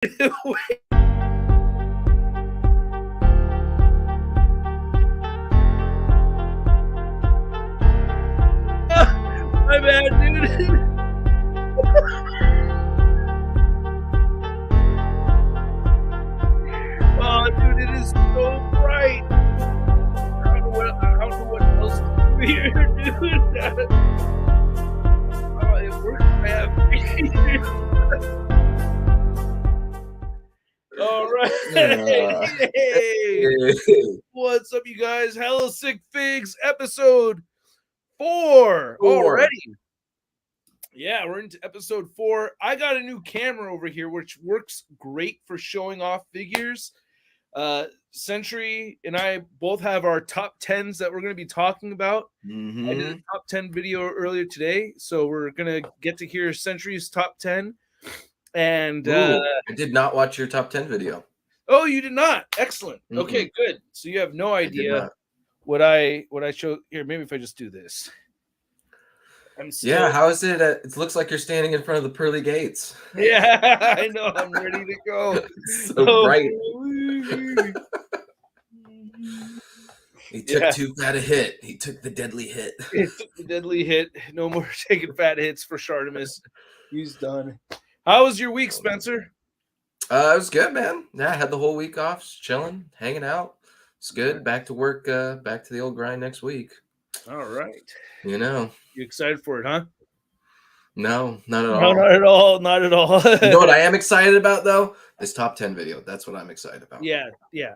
My bad, dude. Oh, dude, it is so bright. I don't know what else to do here, dude. Oh, it works, man. All right. Hey. What's up, you guys? Hella Sick Figs, episode 4 already. Yeah, we're into episode 4. I got a new camera over here, which works great for showing off figures. Century and I both have our top 10s that we're going to be talking about. I did a top 10 video earlier today, so we're going to get to hear Century's top 10. And I did not watch your top 10 video. Oh, you did not? Excellent. Okay, good. So you have no idea what I showed here. Maybe if I just do this. Yeah, how is it? It looks like you're standing in front of the pearly gates. Yeah, I know. I'm ready to go. So bright. He took too fat a hit. He took the deadly hit. He took the deadly hit. No more taking fat hits for Shartimus. He's done. How was your week, Spencer? It was good, man. Yeah, I had the whole week off, chilling, hanging out. It's good. Back to work, back to the old grind next week. All right. You know. You excited for it, huh? No, not at all. No, not at all. Not at all. You know what I am excited about, though? This top 10 video. That's what I'm excited about. Yeah.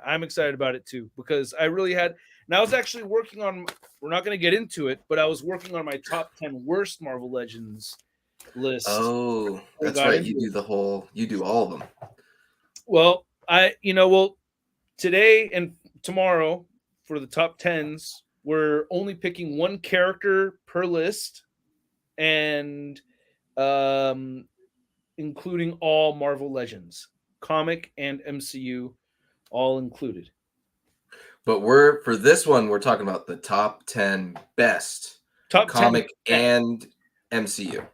I'm excited about it, too, because I really had... And I was actually working on... We're not going to get into it, but I was working on my top 10 worst Marvel Legends list. Oh, that's right. You do all of them. Well, today and tomorrow for the top 10s, we're only picking one character per list, and including all Marvel Legends, comic and MCU, all included. But for this one, we're talking about the top 10 best comic and MCU.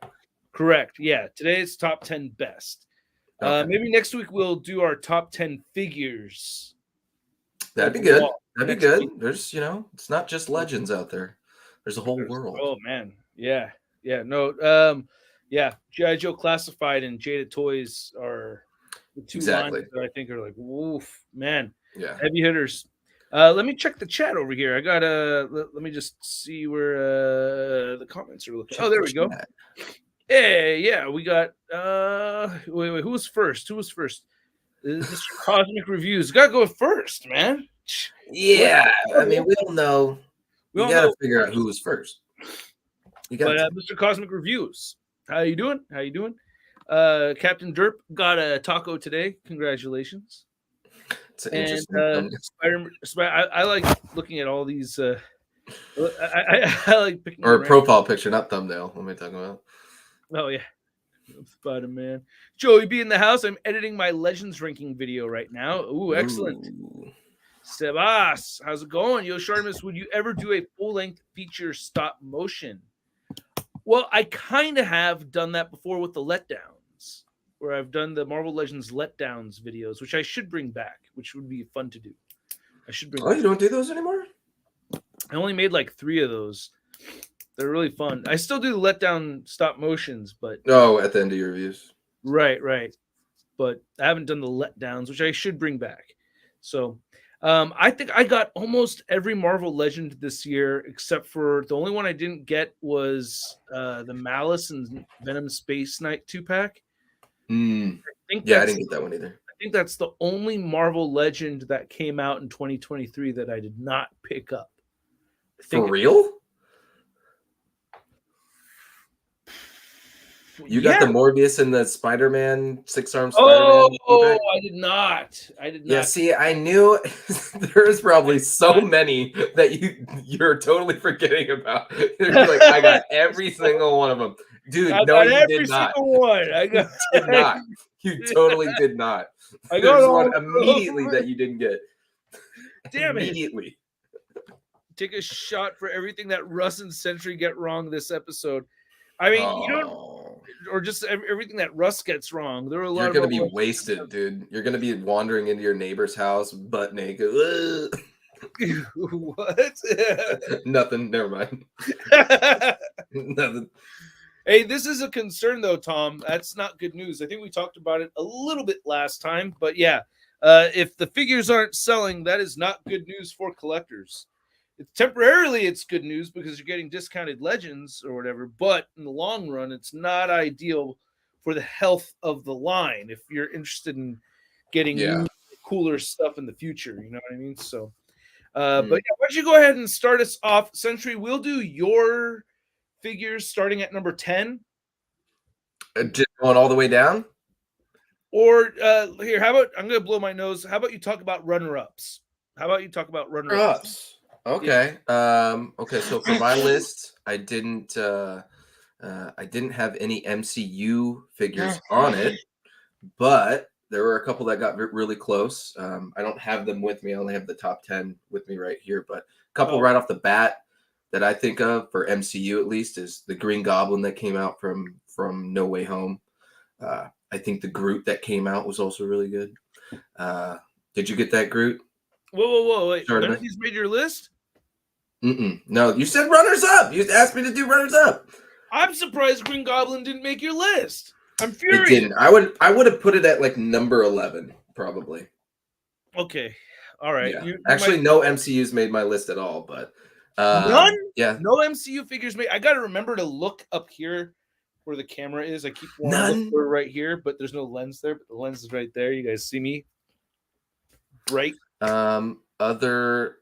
Correct. Yeah. Today it's top 10 best. Okay. Maybe next week we'll do our top 10 figures. That'd be good. That'd be good. There's, it's not just legends out there. There's a whole world. Oh man. Yeah. Yeah. No. Yeah. G.I. Joe Classified and Jada Toys are the two lines that I think are like, woof, man. Yeah. Heavy hitters. Let me check the chat over here. I got let me just see where the comments are looking. Oh, there we go. Hey, yeah, we got wait, who was first? Mr. Cosmic Reviews. Gotta go first, man. Yeah, I mean, we don't know. We gotta figure out who was first. Mr. Cosmic Reviews. How you doing? Captain Derp got a taco today. Congratulations. It's an interesting I like looking at all these I like picking or a profile picture, not thumbnail. What am I talking about? Oh, yeah. Spider-Man. Joey be in the house. I'm editing my Legends ranking video right now. Ooh, excellent. Sebas, how's it going? Yo, Shartimus, would you ever do a full-length feature stop motion? Well, I kind of have done that before with the letdowns, where I've done the Marvel Legends letdowns videos, which I should bring back, which would be fun to do. You don't do those anymore? I only made like 3 of those. They're really fun. I still do the letdown stop motions, but... Oh, at the end of your reviews. Right. But I haven't done the letdowns, which I should bring back. So I think I got almost every Marvel Legend this year, except for the only one I didn't get was the Malice and Venom Space Knight 2-pack. I didn't get that one either. I think that's the only Marvel Legend that came out in 2023 that I did not pick up. For real? You got the Morbius and the Spider-Man, 6-arm Spider-Man. Oh, I did not. Yeah, see, I knew there's probably so many that you're totally forgetting about. You're like, I got every single one of them. Dude, no, you did not. You did not. You totally did not. There's one immediately that you didn't get. Damn it. Immediately. Take a shot for everything that Russ and Sentry get wrong this episode. I mean, or just everything that Russ gets wrong. There were a lot. You're gonna be wasted, dude. You're gonna be wandering into your neighbor's house butt naked. What? Nothing. Never mind. Nothing. Hey, this is a concern though, Tom. That's not good news. I think we talked about it a little bit last time, but yeah, if the figures aren't selling, that is not good news for collectors. Temporarily, it's good news because you're getting discounted legends or whatever, but in the long run, it's not ideal for the health of the line if you're interested in getting new, cooler stuff in the future. You know what I mean? So, but yeah, why don't you go ahead and start us off, Century? We'll do your figures starting at number 10. Just going all the way down? Or here, how about, I'm going to blow my nose. How about you talk about runner-ups? How about you talk about runner-ups? Okay. Yeah. Okay. So for my list, I didn't have any MCU figures on it, but there were a couple that got really close. I don't have them with me. I only have the top 10 with me right here, but a couple right off the bat that I think of for MCU at least is the Green Goblin that came out from No Way Home. I think the Groot that came out was also really good. Did you get that Groot? Whoa! Wait, none of these made your list? No, you said runners up. You asked me to do runners up. I'm surprised Green Goblin didn't make your list. I'm furious. It didn't. I would have put it at like number 11 probably. Okay, all right. Yeah. Actually, no MCUs made my list at all, but none. Yeah, no MCU figures made. I got to remember to look up here where the camera is. I keep wanting to look right here, but there's no lens there. But the lens is right there. You guys see me? Right. Other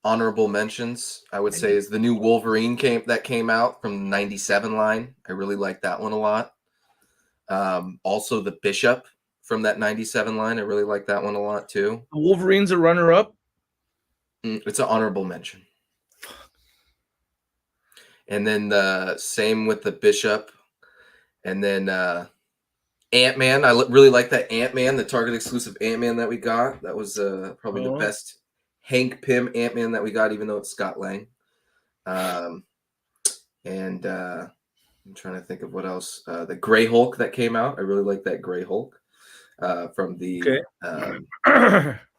honorable mentions, I would say, is the new Wolverine that came out from the 97 line. I really like that one a lot. Also the Bishop from that 97 line. I really like that one a lot too. The Wolverine's a runner-up? It's an honorable mention. And then the same with the Bishop. And then Ant-Man. I really like that Ant-Man, the Target exclusive Ant-Man that we got. That was probably the best Hank Pym Ant-Man that we got, even though it's Scott Lang. And I'm trying to think of what else. The Gray Hulk that came out. I really like that Gray Hulk from the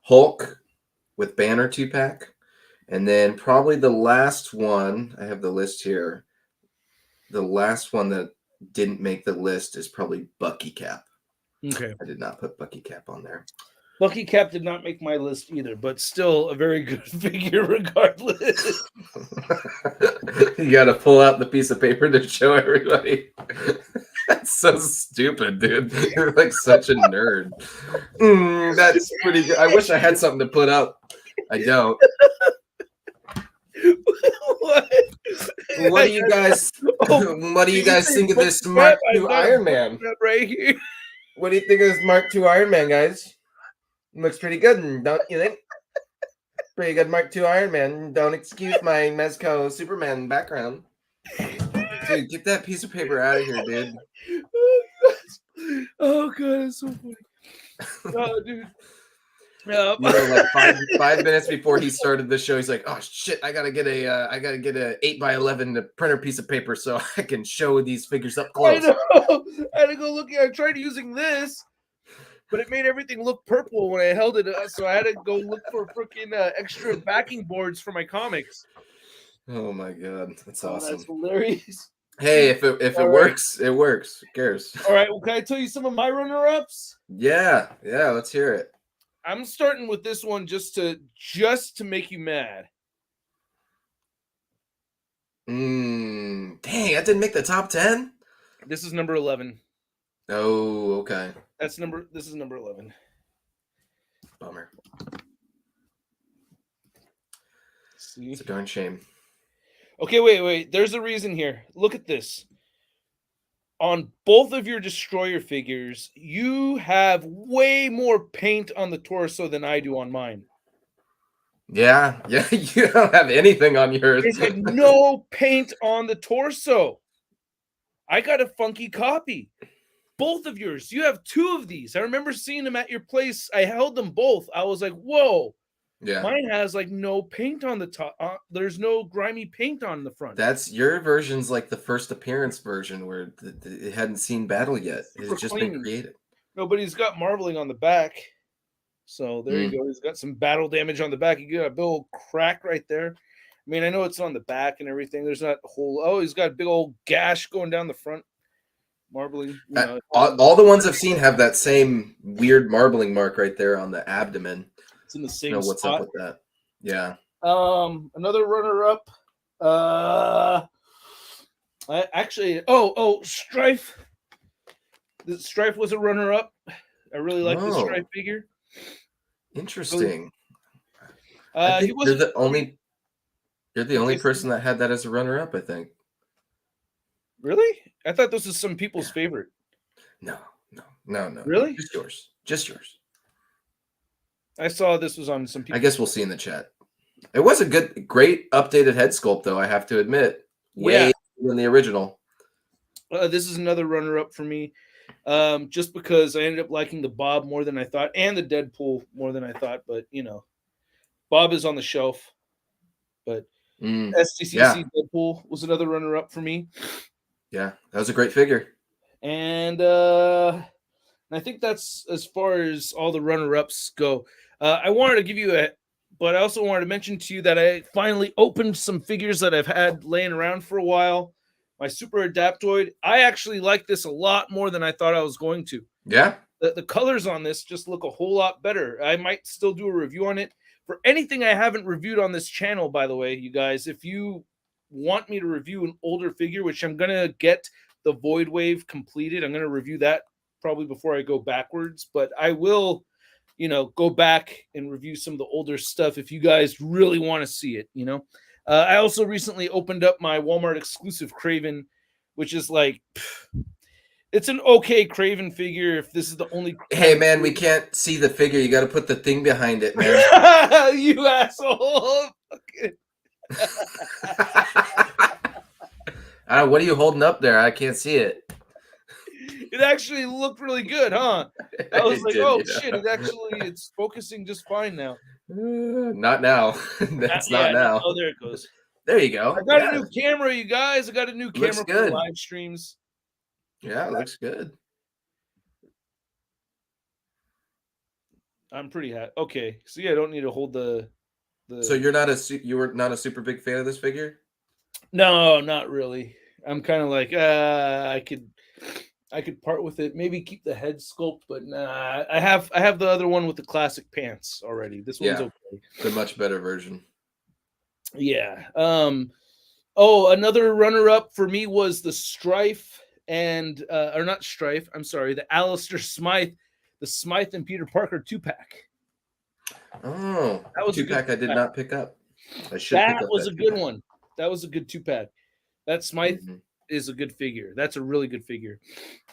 Hulk with Banner 2-pack. And then probably the last one, I have the list here. The last one that didn't make the list is probably Bucky Cap. Okay. I did not put Bucky Cap on there. Bucky Cap did not make my list either, but still a very good figure regardless. You got to pull out the piece of paper to show everybody. That's so stupid, dude. You're like such a nerd. That's pretty good. I wish I had something to put up. I don't. What do you guys? What do you guys think of this Mark II Iron Man? Right here. What do you think of this Mark II Iron Man, guys? Looks pretty good, don't you think? Pretty good Mark II Iron Man. Don't excuse my Mezco Superman background. Dude, get that piece of paper out of here, dude. Oh god, it's so funny. Oh, dude. You know, like five minutes before he started the show, he's like, "Oh shit, I gotta get a 8x11 printer piece of paper so I can show these figures up close." I know. I had to go look. I tried using this, but it made everything look purple when I held it. So I had to go look for freaking extra backing boards for my comics. Oh my god, that's awesome. That's hilarious. Hey, if it works, it works. Who cares? All right. Well, can I tell you some of my runner-ups? Yeah. Let's hear it. I'm starting with this one just to make you mad. Dang, that didn't make the top 10. This is number 11. Oh, okay. This is number 11. Bummer. See? It's a darn shame. Okay, wait. There's a reason here. Look at this. On both of your Destroyer figures, you have way more paint on the torso than I do on mine. Yeah, you don't have anything on yours. There's like no paint on the torso. I got a funky copy. Both of yours. You have two of these. I remember seeing them at your place. I held them both. I was like, whoa. Yeah. Mine has like no paint on the top. There's no grimy paint on the front. That's your version's like the first appearance version where it hadn't seen battle yet. It Super had just been clean. created. No, but he's got marbling on the back. So there you go. He's got some battle damage on the back. You got a big old crack right there. I mean, I know it's on the back and everything. There's not a whole. Oh, he's got a big old gash going down the front. Marbling. All the ones I've seen have that same weird marbling mark right there on the abdomen. It's in the same what's spot. up with that? Yeah. Another runner-up. Strife. The Strife was a runner-up. I really like this Strife figure. Interesting. I think you're the only person that had that as a runner-up, I think. Really? I thought this was some people's favorite. No. Really? Just yours. I saw this was on some people. I guess we'll see in the chat. It was a great updated head sculpt, though, I have to admit. Way than the original. This is another runner-up for me. Just because I ended up liking the Bob more than I thought, and the Deadpool more than I thought. But Bob is on the shelf. But STCC Deadpool was another runner-up for me. Yeah, that was a great figure. And I think that's as far as all the runner-ups go. I wanted to give you but I also wanted to mention to you that I finally opened some figures that I've had laying around for a while. My Super Adaptoid. I actually like this a lot more than I thought I was going to. Yeah. The colors on this just look a whole lot better. I might still do a review on it. For anything I haven't reviewed on this channel, by the way, you guys, if you want me to review an older figure, which I'm going to get the Void Wave completed, I'm going to review that probably before I go backwards. But I will, go back and review some of the older stuff if you guys really want to see it, I also recently opened up my Walmart exclusive Craven, which is like, it's an okay Craven figure if this is the only. Hey, man, we can't see the figure. You got to put the thing behind it, man. You asshole. What are you holding up there? I can't see it. It actually looked really good, huh? I was like, shit, it's focusing just fine now. Not now. That's not now. Oh, there it goes. There you go. I got a new camera, you guys. I got a new camera for live streams. Yeah, it looks good. I'm pretty happy. Okay, so I don't need to hold the. So you were not a super big fan of this figure? No, not really. I'm kind of like, I could part with it. Maybe keep the head sculpt, but nah. I have the other one with the classic pants already. This one's okay. The much better version. Yeah. Another runner-up for me was the Strife or not Strife. I'm sorry, the Alistair Smythe, the Smythe and Peter Parker 2-pack. Oh, that was 2-pack I did not pick up. I should. That was a good one. That was a good 2-pack. That Smythe is a good figure. That's a really good figure.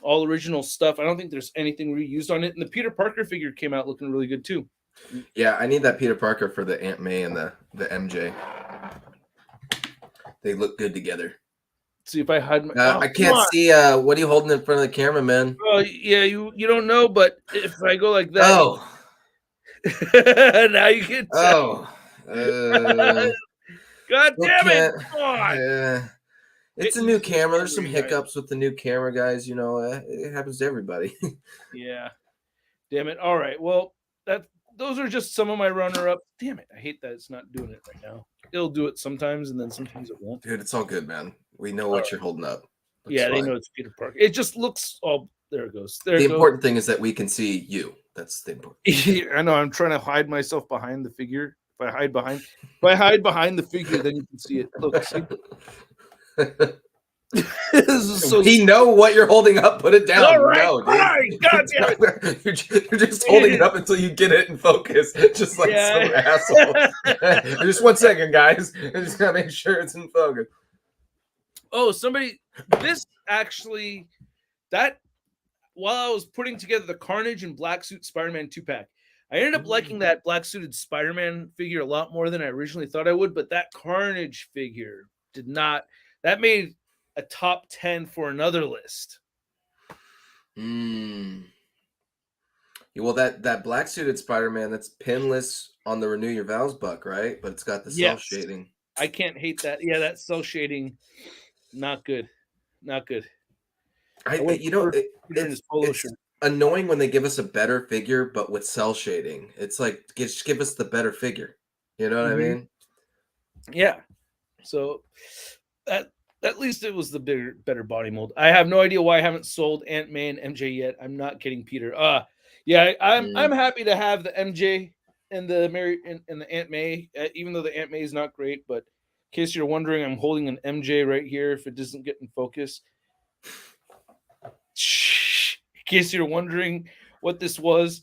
All original stuff. I don't think there's anything reused on it. And the Peter Parker figure came out looking really good too. Yeah, I need that Peter Parker for the Aunt May and the MJ. They look good together. See if I hide my. I can't see. What are you holding in front of the camera, man? Oh yeah, you don't know, but if I go like that. Oh. Now you can tell. God damn it! Come on. It's a new camera. There's some hiccups with the new camera, guys. It happens to everybody. Yeah. Damn it. All right. Well, those are just some of my runner-ups. Damn it. I hate that it's not doing it right now. It'll do it sometimes, and then sometimes it won't. Dude, it's all good, man. We know what you're holding up. They know it's Peter Parker. It just looks there it goes. The important thing is that we can see you. That's the important thing. I know. I'm trying to hide myself behind the figure. If I hide behind the figure, then you can see it. Look, see? This is so we know what you're holding up. Put it down. All right, no, dude. Fine. God damn it. You're just holding it up until you get it in focus, just like some asshole. Just 1 second, guys. I just gotta make sure it's in focus. Oh, this actually, while I was putting together the Carnage and Black Suit Spider-Man 2-pack, I ended up liking that black suited Spider-Man figure a lot more than I originally thought I would, but that Carnage figure did not. That made a top 10 for another list. Well, that black suited Spider-Man, that's pinless on the Renew Your Vows buck, right? But it's got the cell Yes. shading. I can't hate that. Yeah, that cell shading, not good. Not good. It's annoying when they give us a better figure, but with cell shading. It's like, just give us the better figure. You know what I mean? Yeah. So at least it was the better body mold. I have no idea why I haven't sold Aunt May and MJ yet. I'm not kidding, Peter. Yeah, I'm happy to have the MJ and the Mary and the Aunt May, even though the Aunt May is not great. But in case you're wondering, I'm holding an MJ right here. If it doesn't get in focus, in case you're wondering what this was,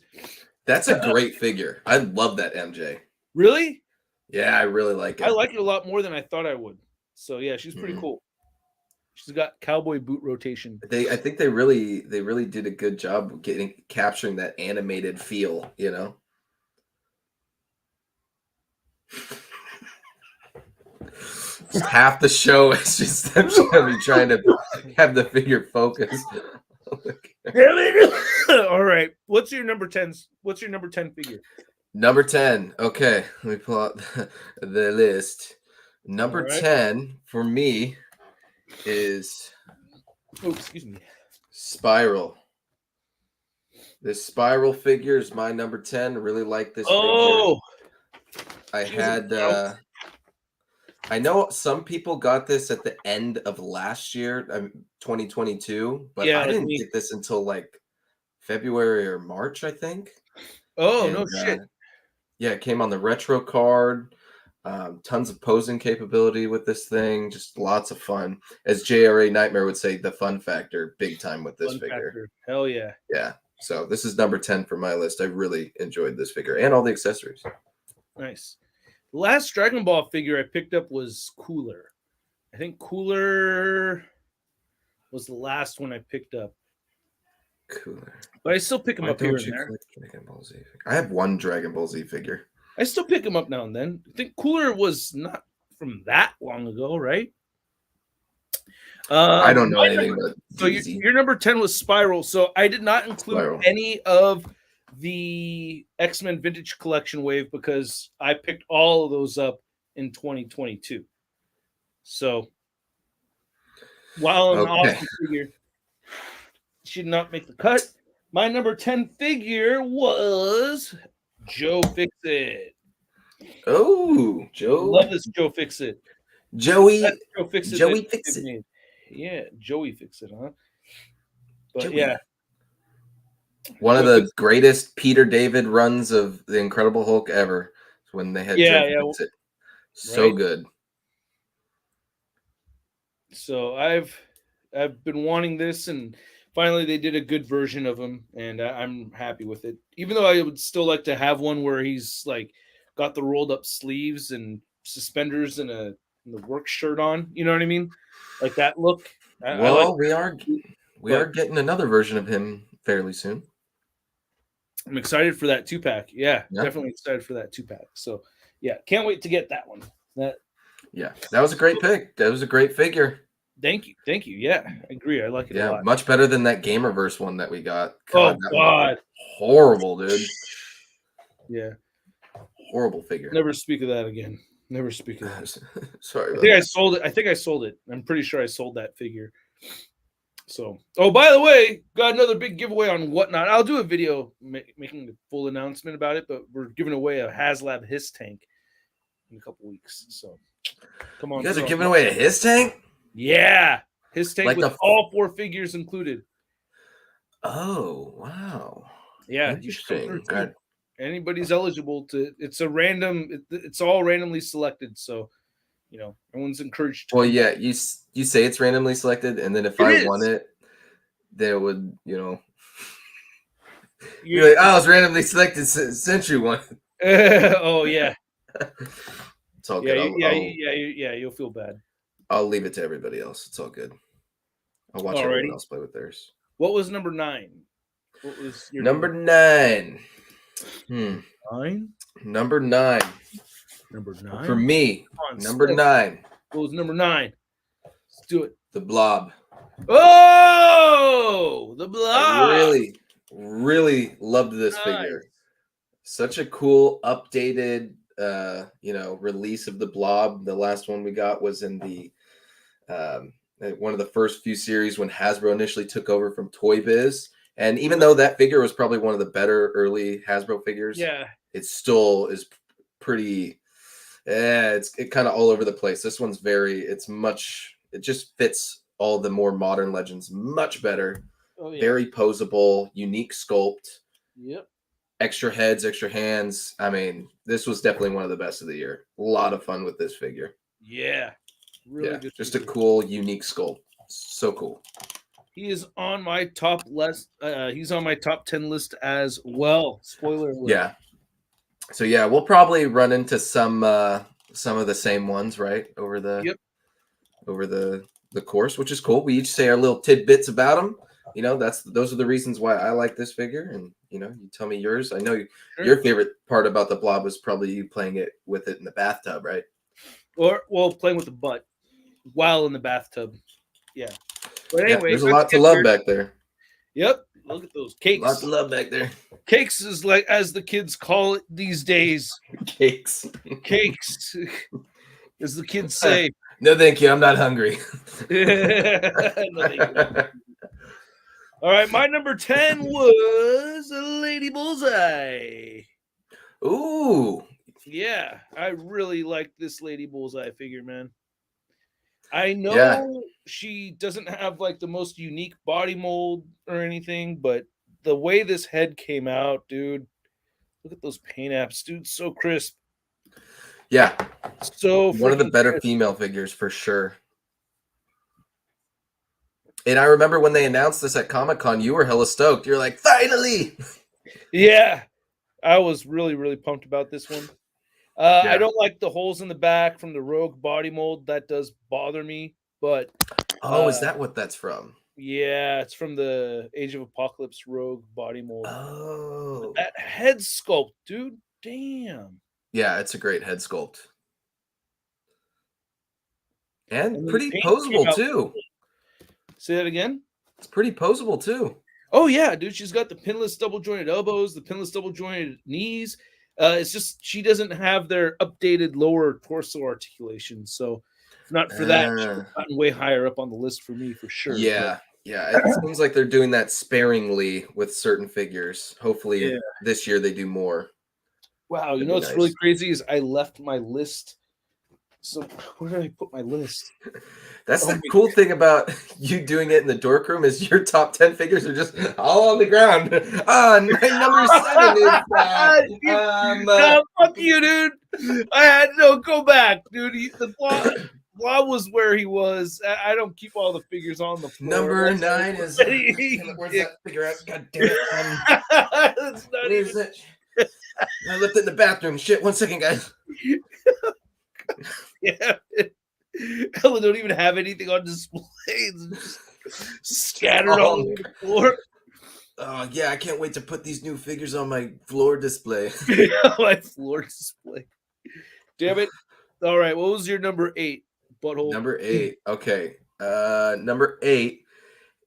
that's a great figure. I love that MJ. Really? Yeah, I really like it. I like it a lot more than I thought I would. So yeah, she's pretty cool. She's got cowboy boot rotation. I think they really did a good job of capturing that animated feel, you know. Just half the show is just them trying to have the figure focus. All right. What's your number 10? What's your number 10 figure? Number 10. Okay, let me pull out the list. Number 10 for me is excuse me. Spiral. This Spiral figure is my number 10. I really like this figure. I had I know some people got this at the end of last year, 2022, but I didn't get this until like February or March, I think. No shit. Yeah, it came on the retro card. Tons of posing capability with this thing. Just lots of fun. As JRA Nightmare would say, the fun factor big time with this figure. Hell yeah. Yeah. So this is number 10 for my list. I really enjoyed this figure and all the accessories. Nice. The last Dragon Ball figure I picked up was Cooler. I think Cooler was the last one I picked up. Cooler. But I still pick him up here and there. Dragon Ball Z. I have one Dragon Ball Z figure. I still pick him up now and then. I think Cooler was not from that long ago, right? I don't know anything about So your number 10 was Spiral. So I did not include any of the X-Men Vintage Collection wave because I picked all of those up in 2022. So while an awesome figure should not make the cut, my number 10 figure was Joe Fixit. Oh, Joe! Love this Joe Fixit. Joey Fixit. Yeah, Joey Fixit, huh? But Joey. Yeah. One of the greatest Peter David runs of the Incredible Hulk ever. When they had Joe Fixit. So good. So I've been wanting this, and finally they did a good version of him, and I'm happy with it. Even though I would still like to have one where he's like got the rolled up sleeves and suspenders and the work shirt on. You know what I mean? Like that look. We are getting another version of him fairly soon. I'm excited for that 2-pack. Yeah, definitely excited for that 2-pack. So yeah, can't wait to get that one. That was a great pick. That was a great figure. Thank you. Yeah, I agree. I like it a lot. Much better than that Gamerverse one that we got. God. Horrible, dude. Yeah. Horrible figure. Never speak of that again. Never speak of that. Sorry. I think I sold it. I'm pretty sure I sold that figure. So, by the way, got another big giveaway on Whatnot. I'll do a video making a full announcement about it, but we're giving away a HasLab Hiss tank in a couple weeks. So, come on. You guys are giving away a Hiss tank? Yeah. Hiss tank with all 4 figures included. Oh, wow. Yeah. Interesting. Anybody's eligible to. It's a random. It's all randomly selected. So, everyone's encouraged to. Well, yeah, you say it's randomly selected, and then if I won it, they would, you're like, oh, it's randomly selected since you won. Oh yeah. It's all good. Yeah. You'll feel bad. I'll leave it to everybody else. It's all good. I'll watch everyone else play with theirs. What was number 9? What was your number 9? 9? Number 9. Number 9 for me. Number 9. What was number 9? Let's do it. The Blob. Oh, the Blob. Really loved this figure. Such a cool updated release of the Blob. The last one we got was in the one of the first few series when Hasbro initially took over from Toy Biz. And even though that figure was probably one of the better early Hasbro figures, it still is pretty. It's kind of all over the place. This one's it just fits all the more modern Legends much better. Oh, yeah. Very posable, unique sculpt. Yep. Extra heads, extra hands. I mean, this was definitely one of the best of the year. A lot of fun with this figure. Yeah. Really good. Just figure. A cool, unique sculpt. So cool. He is on my top list. He's on my top 10 list as well. Spoiler alert. Yeah. So yeah, we'll probably run into some of the same ones, right? Over the course, which is cool. We each say our little tidbits about them. You know, those are the reasons why I like this figure, and you tell me yours. I know your favorite part about the Blob was probably you playing with it in the bathtub, right? Or playing with the butt while in the bathtub. Yeah. But anyway, there's a lot to love back there. Yep. Look at those cakes. Lots of love back there. Cakes is like, as the kids call it these days. Cakes. Cakes. As the kids say. No, thank you. I'm not hungry. No, thank you. All right. My number 10 was Lady Bullseye. Ooh. Yeah. I really like this Lady Bullseye figure, man. I know she doesn't have like the most unique body mold or anything, but the way this head came out, dude, look at those paint apps, dude, so crisp. Yeah. So one of the better female figures for sure. And I remember when they announced this at Comic-Con, you were hella stoked. You're like, finally. Yeah. I was really, really pumped about this one. I don't like the holes in the back from the Rogue body mold. That does bother me, but is that what that's from? Yeah, it's from the Age of Apocalypse Rogue body mold. Oh, that head sculpt, dude. Damn. Yeah, it's a great head sculpt. And pretty posable too. Say that again? It's pretty posable too. Oh yeah, dude. She's got the pinless double jointed elbows, the pinless double jointed knees. It's just she doesn't have their updated lower torso articulation. So if not for that, she would have gotten way higher up on the list for me for sure. Yeah. Yeah, it seems like they're doing that sparingly with certain figures. Hopefully this year they do more. Wow, you know what's really crazy is I left my list. So where did I put my list? That's the cool thing about you doing it in the dork room is your top 10 figures are just all on the ground. My number 7 is no, fuck you, dude. I had no go back, dude. The Blob was where he was. I don't keep all the figures on the floor. Number 9 is where's that figure at? God damn it. That's not even it. I left it in the bathroom. Shit, 1 second, guys. Yeah. Ella don't even have anything on display. It's just scattered all over the floor. Oh yeah, I can't wait to put these new figures on my floor display. My floor display. Damn it. All right, what was your number 8? Butthole. Number 8. Okay. Number 8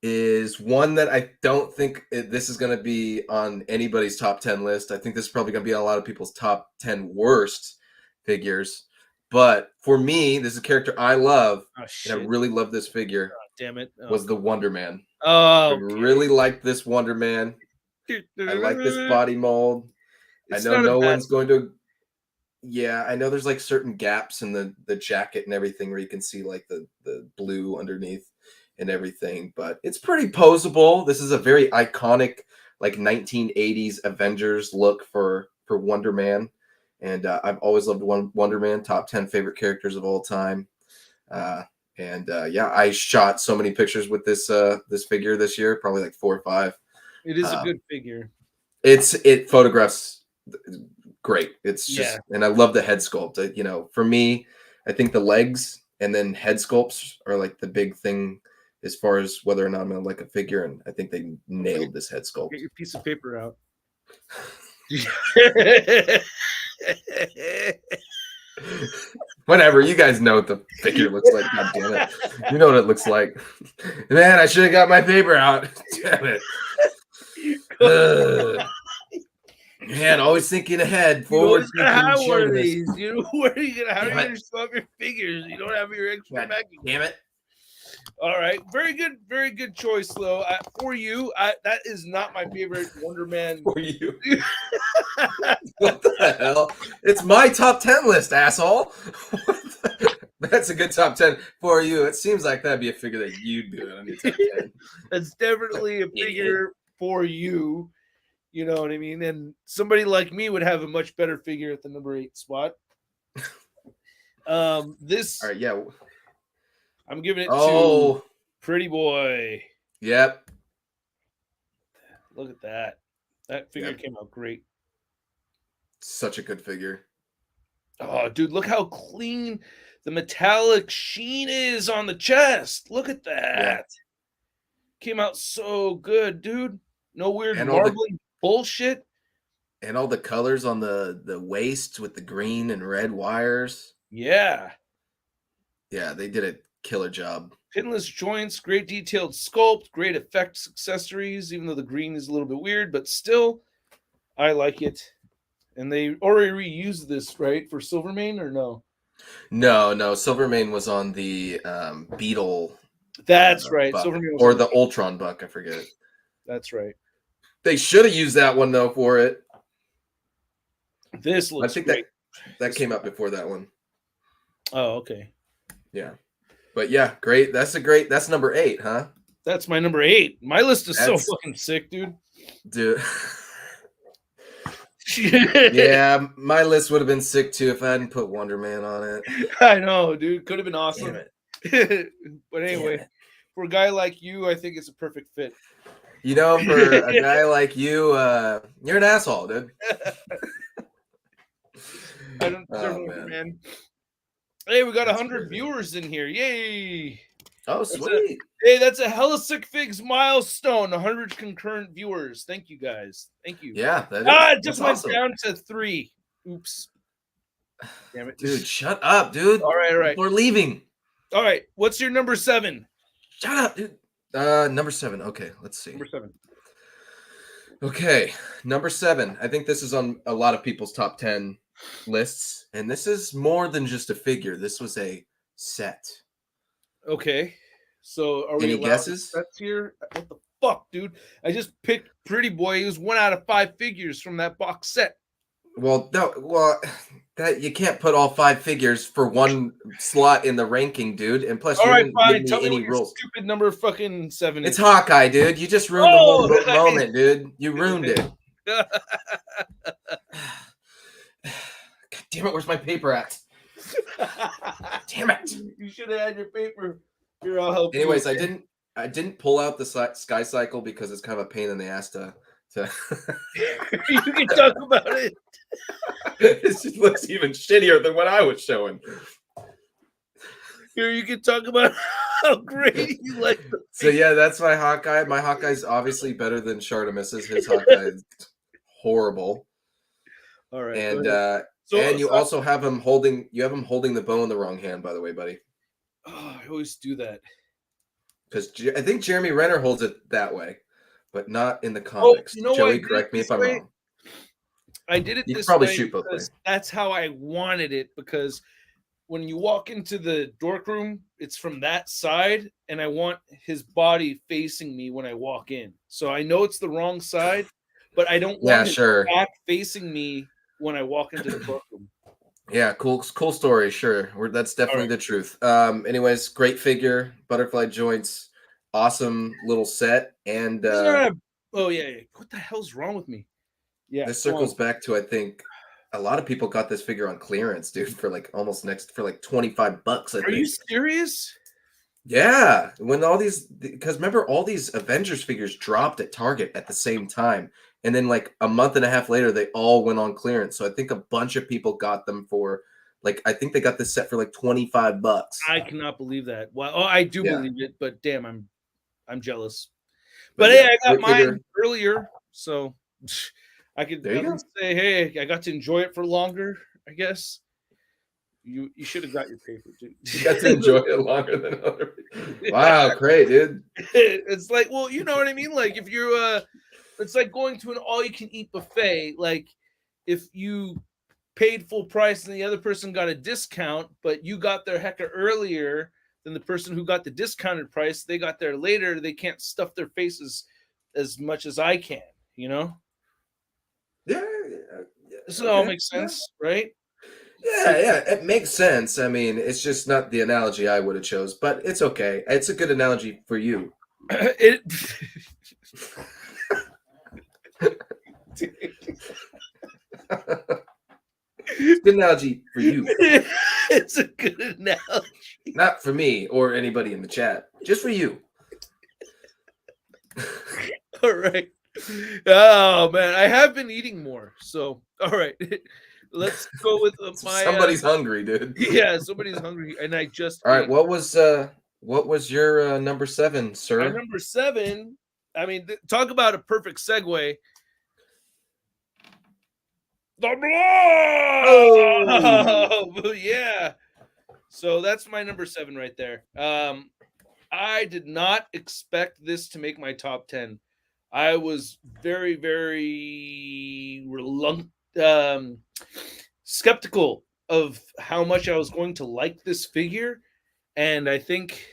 is one that I don't think this is going to be on anybody's top 10 list. I think this is probably going to be on a lot of people's top 10 worst figures. But for me, this is a character I love, and I really love this figure. Oh, damn it. Was the Wonder Man. Oh, I really like this Wonder Man. I like this body mold. I know no one's going to... Yeah, I know there's like certain gaps in the jacket and everything where you can see like the blue underneath and everything, but it's pretty posable. This is a very iconic like 1980s Avengers look for Wonder Man. And I've always loved Wonder Man, top 10 favorite characters of all time. I shot so many pictures with this figure this year, probably like 4 or 5. It is a good figure. It photographs great. It's just, and I love the head sculpt. For me, I think the legs and then head sculpts are like the big thing as far as whether or not I'm gonna like a figure. And I think they nailed this head sculpt. Get your piece of paper out. Whatever, you guys know what the figure looks like. God damn it, you know what it looks like. Man, I should have got my paper out. Damn it. Man, always thinking ahead, You forward always gotta thinking. have one of Shartimus. these. You know, how are you Damn it. gonna show off your figures? You don't have your extra God backing. damn it. All right, very good choice, though. For you, that is not my favorite Wonder Man. For you. What the hell? It's my top 10 list, asshole. That's a good top 10 for you. It seems like that'd be a figure that you'd do on your top 10. That's definitely a figure for you. You know what I mean? And somebody like me would have a much better figure at the number 8 spot. This. All right, yeah. I'm giving it to Pretty Boy. Yep. Look at that. That figure came out great. Such a good figure. Oh, dude, look how clean the metallic sheen is on the chest. Look at that. Yeah. Came out so good, dude. No weird marbling bullshit. And all the colors on the waist with the green and red wires. Yeah. Yeah, they did a killer job. Pinless joints, great detailed sculpt, great effects accessories, even though the green is a little bit weird, but still, I like it. And they already reused this, right, for Silvermane or no? No. Silvermane was on the Beetle. That's right. Silvermane was or the Ultron buck, I forget. That's right. They should have used that one, though, for it. This looks great. That came out before that one. Oh, okay. Yeah. But yeah, great. That's number 8, huh? That's my number 8. My list is so fucking sick, dude. Dude. Yeah, my list would have been sick too if I hadn't put Wonder Man on it. I know, dude. Could have been awesome. But anyway, for a guy like you, I think it's a perfect fit. You know, for a guy like you, you're an asshole, dude. I don't deserve Wonder Man. Hey, we got 100 viewers in here. Yay! Oh, sweet. That's a hella sick figs milestone. 100 concurrent viewers. Thank you, guys. Thank you. Yeah. It just went down to 3. Oops. Damn it. Dude, shut up, dude. All right. We're leaving. All right. What's your number 7? Shut up, dude. Number 7. Okay, let's see. Number 7. Okay, number 7. I think this is on a lot of people's top 10 lists, and this is more than just a figure. This was a set. Okay, so are we any guesses? Sets here? What the fuck, dude? I just picked Pretty Boy. He was 1 out of 5 figures from that box set. Well, that you can't put all 5 figures for one slot in the ranking, dude. And plus, all you right, didn't fine. give me any rules. Stupid number fucking 7. It's Hawkeye, dude. You just ruined the whole moment, dude. You ruined it. God damn it! Where's my paper at? Damn it! You should have had your paper. Here, I'll help. Anyways, you. I didn't pull out the Sky Cycle because it's kind of a pain in the ass to. You can talk about it. It just looks even shittier than what I was showing. Here, you can talk about how great you like the So yeah, that's my Hawkeye. My Hawkeye's obviously better than Shartimus's. His Hawkeye is horrible. All right. And you also have him holding the bow in the wrong hand, by the way, buddy. Oh, I always do that. Because I think Jeremy Renner holds it that way, but not in the comics. You know Joey, correct me if I'm wrong. I did it you this probably way shoot both because ways. That's how I wanted it, because when you walk into the dork room, it's from that side, and I want his body facing me when I walk in. So I know it's the wrong side, but I don't want his back facing me when I walk into the dork room. Yeah, cool story. Sure, that's definitely the truth. Anyways, great figure, butterfly joints, awesome little set, and oh yeah. What the hell's wrong with me? Yeah, this circles back to, I think a lot of people got this figure on clearance, dude, for like $25. I think. Are you serious? Yeah, when because remember all these Avengers figures dropped at Target at the same time. And then like a month and a half later, they all went on clearance. So I think a bunch of people got them for I think they got this set for like $25. I cannot believe that. Well, I do believe it, but damn, I'm jealous. But hey, I got mine earlier, so I could say, hey, I got to enjoy it for longer, I guess. You should have got your paper, dude. You got to enjoy it longer than other people. Wow, great, dude. It's like, well, you know what I mean? Like if you're It's like going to an all-you-can-eat buffet. Like, if you paid full price and the other person got a discount, but you got there hecka earlier than the person who got the discounted price, they got there later. They can't stuff their faces as much as I can, you know? Yeah, This all makes sense, right? yeah, it makes sense. I mean, it's just not the analogy I would have chose, but it's okay. It's a good analogy for you. It It's a good analogy for you. It's a good analogy. Not for me or anybody in the chat. Just for you. All right. Oh man, I have been eating more. So, all right. Let's go with my Somebody's hungry, dude. Yeah, somebody's hungry and I just All right, what was your number 7, sir? My number 7, I mean, talk about a perfect segue. The Blob! Oh, yeah. So that's my number 7 right there. I did not expect this to make my top 10. I was very, very skeptical of how much I was going to like this figure. And I think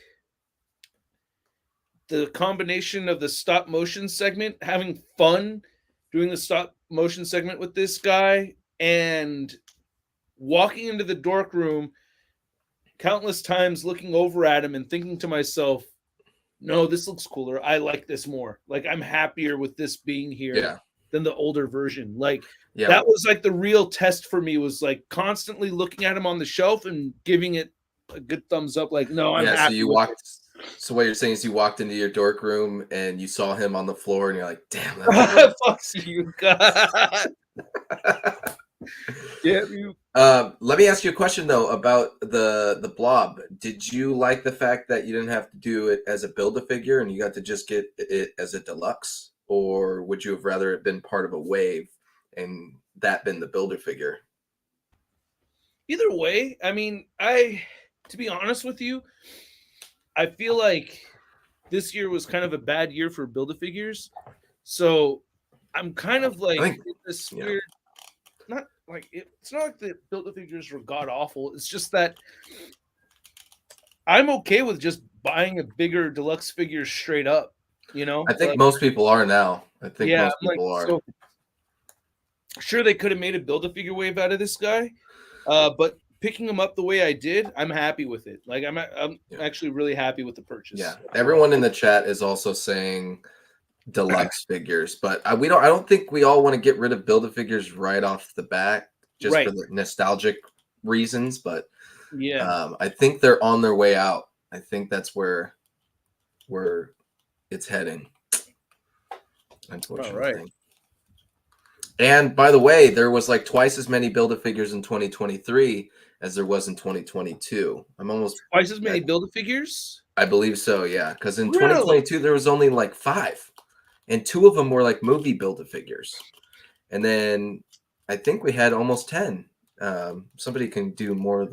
the combination of the stop motion segment, having fun doing the stop motion segment with this guy, and walking into the dork room countless times, looking over at him and thinking to myself, no, this looks cooler. I like this more. Like, I'm happier with this being here than the older version. Like, that was like the real test for me, was like constantly looking at him on the shelf and giving it a good thumbs up. Like, no, I'm happy. So you walked. So what you're saying is you walked into your dork room and you saw him on the floor and you're like, damn, that's fuck you, God. Damn you. Let me ask you a question though about the blob. Did you like the fact that you didn't have to do it as a Build-A-Figure and you got to just get it as a deluxe, or would you have rather it been part of a wave and that been the Build-A-Figure? Either way, I mean, to be honest with you, I feel like this year was kind of a bad year for Build-A-Figures. So I'm kind of like this weird, not like it's not like the Build-A-Figures were god awful. It's just that I'm okay with just buying a bigger deluxe figure straight up. You know, I think most people are now. I think most people are. So, sure, they could have made a Build-A-Figure wave out of this guy, but picking him up the way I did, I'm happy with it. Like, I'm actually really happy with the purchase. Yeah, everyone in the chat is also saying deluxe figures, but I don't think we all want to get rid of Build-A-Figures right off the bat just for the nostalgic reasons. But I think they're on their way out. I think that's where it's heading. Unfortunately. All right. And by the way, there was like twice as many Build-A-Figures in 2023 as there was in 2022. I'm almost twice as many Build-A-Figures? I believe so, yeah. Because in 2022 there was only like 5, and 2 of them were like movie Build-A-Figures, and then I think we had almost 10. Somebody can do more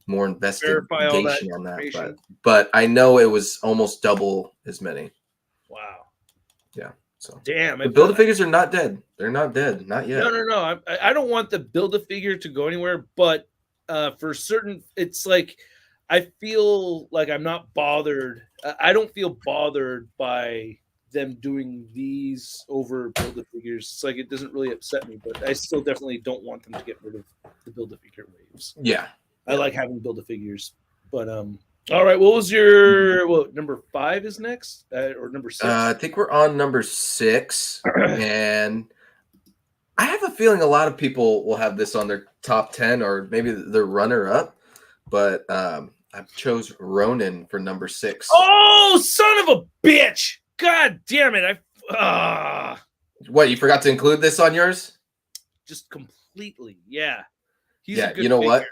investigation on that, but I know it was almost double as many. Wow. Yeah. So damn, the Build-A-Figures are not dead. They're not dead, not yet. No. I don't want the Build-A-Figure to go anywhere, but for certain, it's like I feel like I'm not bothered. I don't feel bothered by them doing these over Build-A-Figures. It's like it doesn't really upset me, but I still definitely don't want them to get rid of the Build-A-Figure waves. Yeah, I like having Build-A-Figures, but all right, what was your number 5 is next or number 6? I think we're on number 6, and I have a feeling a lot of people will have this on their top 10 or maybe their runner-up, but I chose Ronin for number 6. Oh, son of a bitch! God damn it! What, you forgot to include this on yours? Just completely, yeah. He's a good figure. What?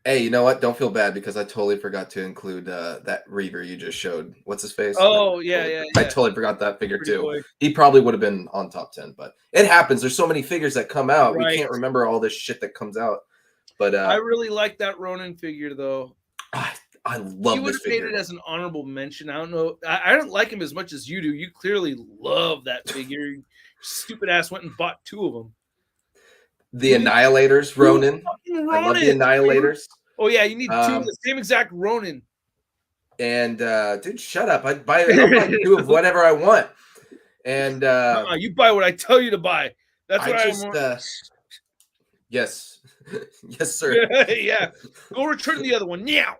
Hey, you know what? Don't feel bad because I totally forgot to include that Reaver you just showed. What's his face? Oh, yeah. I totally forgot that figure too. Boy. He probably would have been on top 10, but it happens. There's so many figures that come out. Right. We can't remember all this shit that comes out. But I really like that Ronin figure though. I love would this have made figure. it as an honorable mention. I don't know. I don't like him as much as you do. You clearly love that figure. Stupid ass went and bought 2 of them. The Annihilators, Ronin. I love the Annihilators. Oh yeah, you need 2 of the same exact Ronin. And dude, shut up. I'll buy 2 of whatever I want. And you buy what I tell you to buy. That's what I just yes. Yes, sir. Yeah. Go return the other one now.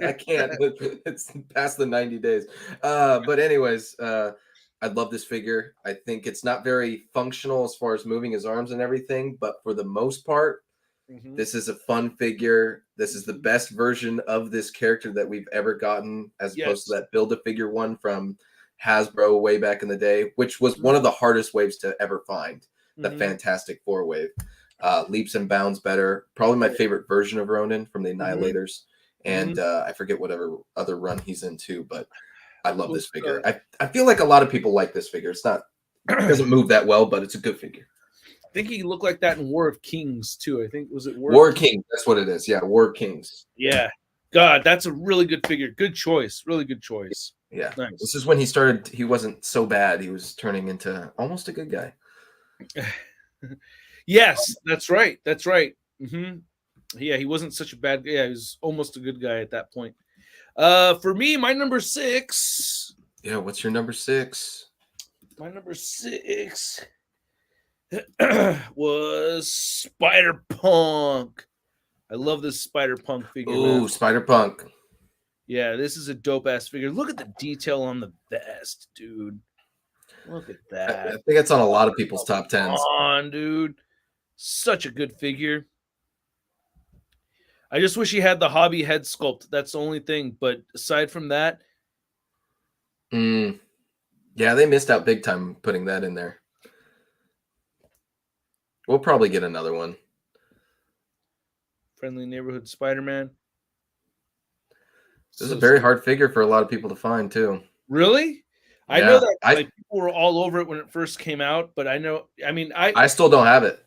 I can't. It's past the 90 days. But anyways, I love this figure. I think it's not very functional as far as moving his arms and everything, but for the most part, this is a fun figure. This is the best version of this character that we've ever gotten, as opposed to that Build-A-Figure one from Hasbro way back in the day, which was one of the hardest waves to ever find. The Fantastic Four wave. Leaps and bounds better. Probably my favorite version of Ronin from the Annihilators. And I forget whatever other run he's in too, but I love this figure. I feel like a lot of people like this figure. It doesn't move that well, but it's a good figure. I think he looked like that in War of Kings too. I think was it War Kings? That's what it is. Yeah, War Kings. Yeah. God, that's a really good figure. Good choice. Really good choice. Yeah. Nice. This is when he started. He wasn't so bad. He was turning into almost a good guy. Yes, that's right. That's right. Yeah, he wasn't such a bad guy. Yeah, he was almost a good guy at that point. For me, my number 6. Yeah, what's your number 6? My number 6 was Spider-Punk. I love this Spider-Punk figure. Ooh, Spider-Punk. Yeah, this is a dope-ass figure. Look at the detail on the vest, dude. Look at that. I think it's on a lot of people's top 10s. Come on, dude. Such a good figure. I just wish he had the hobby head sculpt. That's the only thing. But aside from that. Yeah, they missed out big time putting that in there. We'll probably get another one. Friendly Neighborhood Spider-Man. This is a very hard figure for a lot of people to find, too. Really? Yeah, I know that people were all over it when it first came out, but I still don't have it.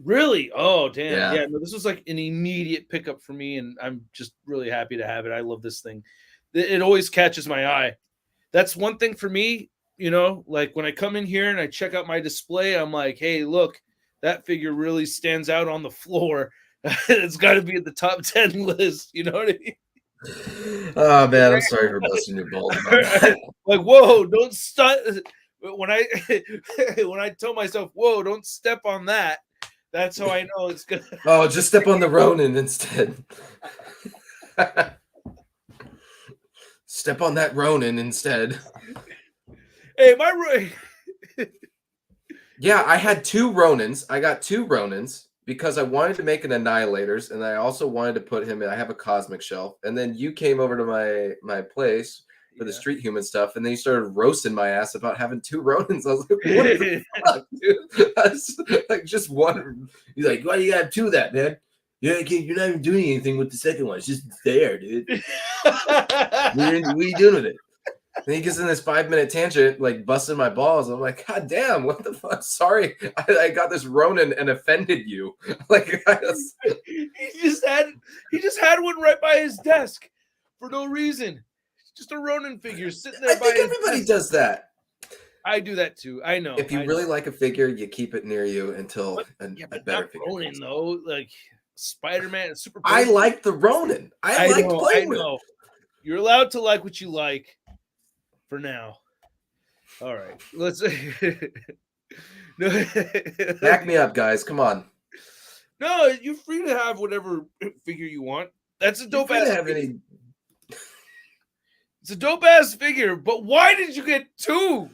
Really? Oh, damn. Yeah, no, this was like an immediate pickup for me, and I'm just really happy to have it. I love this thing. It always catches my eye. That's one thing for me, like when I come in here and I check out my display, I'm like, hey, look, that figure really stands out on the floor. It's got to be at the top 10 list. You know what I mean? Oh, man, I'm sorry for busting your balls. Like, whoa, don't stop. When I tell myself, whoa, don't step on that, that's how I know it's good. Oh, just step on the Ronin instead. Step on that Ronin instead. Hey, yeah, I had 2 Ronins. I got 2 Ronins because I wanted to make an Annihilators, and I also wanted to put him in. I have a Cosmic Shelf, and then you came over to my place for the Street Human stuff, and then you started roasting my ass about having 2 Ronins. I was like, what the fuck, dude? I was like, just one. He's like, why do you have 2 of that, man? You're not even doing anything with the second one. It's just there, dude. What are you doing with it? And he gets in this 5-minute tangent, like busting my balls. I'm like, God damn, what the fuck? Sorry, I got this Ronin and offended you. Like, he just had one right by his desk for no reason. Just a Ronin figure sitting there. I think everybody does that. I do that too. I know. If you really like a figure, you keep it near you until a better figure. Ronin though, like Spider-Man, super. I like the Ronin. I like playing with it. You're allowed to like what you like. For now. All right. Let's back me up, guys. Come on. No, you're free to have whatever figure you want. That's a dope ass figure. It's a dope ass figure, but why did you get 2?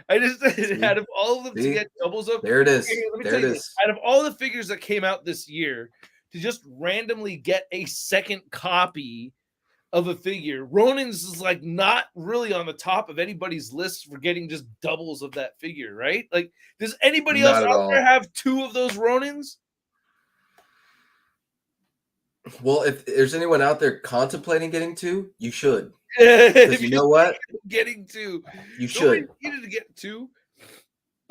I just out of all of them to get doubles up. There it is. There it is. Out of all the figures that came out this year, to just randomly get a second copy of a figure, Ronin's is like not really on the top of anybody's list for getting just doubles of that figure, right? Like, does anybody else out there have 2 of those Ronins? Well, if there's anyone out there contemplating getting 2, you should. Because you know what? Getting 2. You should. You needed to get 2.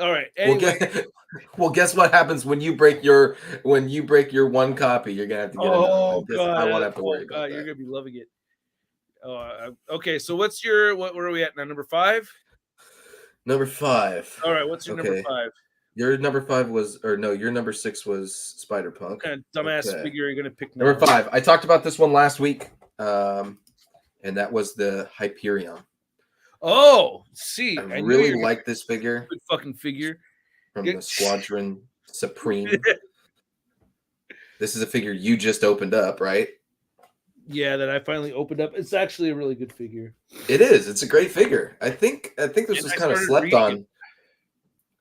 All right. Anyway. Well, guess what happens when you break your one copy? You're gonna have to get another. God! I won't have to worry about that. You're gonna be loving it. Okay, so what's your where are we at now? Number 5? Number 5. All right, what's your number 5? Your number 5 was, or no, your number 6 was Spider-Punk. What kind of dumbass figure are you gonna pick now? Number 5. I talked about this one last week, and that was the Hyperion. Oh, see, I really like this figure. Good fucking figure From the Squadron Supreme. This is a figure you just opened up, right? Yeah, that I finally opened up. It's actually a really good figure. It is. It's a great figure. I think this was kind of slept on.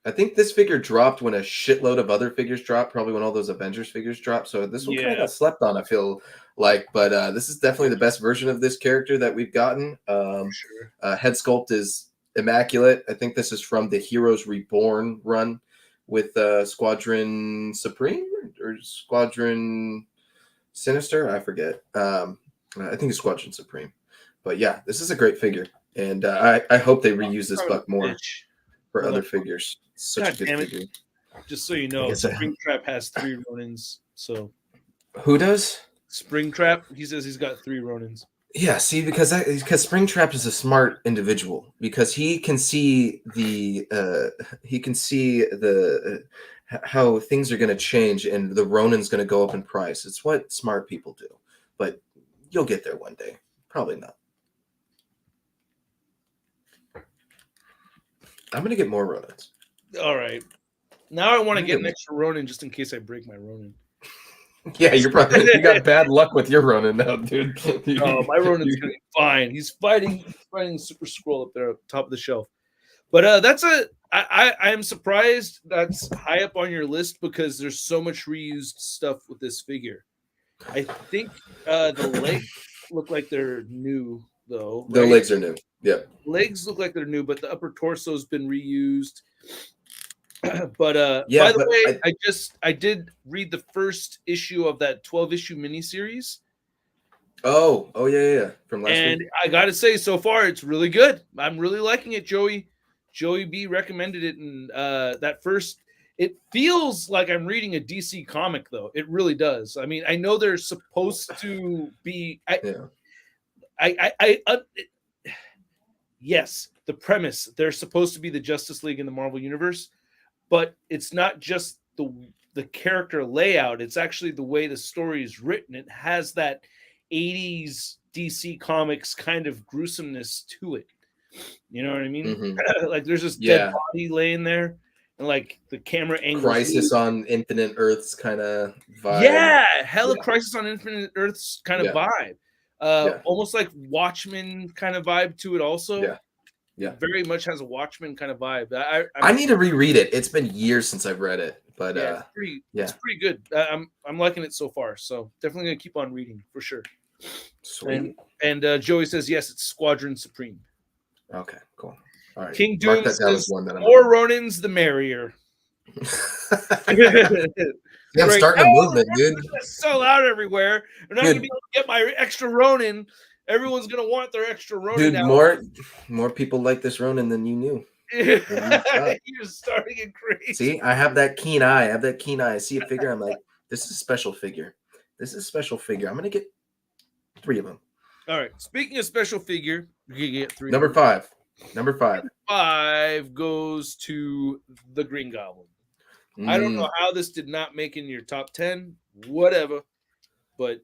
I think this figure dropped when a shitload of other figures dropped, probably when all those Avengers figures dropped. So this one kind of got slept on, I feel like. But this is definitely the best version of this character that we've gotten. Head sculpt is immaculate. I think this is from the Heroes Reborn run with Squadron Supreme or Squadron Sinister. I forget. I think it's Squadron Supreme. But yeah, this is a great figure. And I hope they reuse this buck more for other figures. Such a good figure. Just so you know, Springtrap has 3 Ronins. So who does? Springtrap. He says he's got 3 Ronins. Yeah, see, because Springtrap is a smart individual because he can see the how things are going to change and the Ronin's going to go up in price. It's what smart people do, but you'll get there one day. Probably not. I'm going to get more Ronins. All right. Now I want to get an extra Ronin just in case I break my Ronin. Yeah, you got bad luck with your Ronin now, dude. Oh, my Ronin's gonna be fine. He's fighting Super Scroll up there, up top of the shelf. But I am surprised that's high up on your list because there's so much reused stuff with this figure. I think the legs look like they're new though. Right? The legs are new. Yeah. Legs look like they're new, but the upper torso's been reused. But by the way, I did read the first issue of that 12-issue miniseries. Oh yeah, from last week. And I gotta say, so far it's really good. I'm really liking it. Joey B recommended it, and that first, it feels like I'm reading a DC comic, though. It really does. I mean, I know they're supposed to be. Yes, the premise, they're supposed to be the Justice League in the Marvel Universe. But it's not just the character layout. It's actually the way the story is written. It has that 80s DC Comics kind of gruesomeness to it. You know what I mean? Mm-hmm. Like there's this dead body laying there. And like the camera angle. Crisis on Infinite Earths kind of vibe. Yeah, hella Crisis on Infinite Earths kind of vibe. Almost like Watchmen kind of vibe to it also. Yeah, very much has a Watchmen kind of vibe. I need to reread it. It's been years since I've read it, but it's pretty good. I'm liking it so far. So definitely gonna keep on reading for sure. Sweet. And Joey says yes, it's Squadron Supreme. Okay, cool. All right. King Doom says more Ronins the merrier. Yeah, I'm starting a movement, dude. Sell out everywhere. We're not gonna be able to get my extra Ronin. Everyone's gonna want their extra Ronin. Dude, more people like this Ronin than you knew. You're starting it crazy. See, I have that keen eye. I see a figure. I'm like, this is a special figure. I'm gonna get 3 of them. All right. Speaking of special figure, you can get 3. Number 5. Number 5 goes to the Green Goblin. I don't know how this did not make in your top 10. Whatever, but.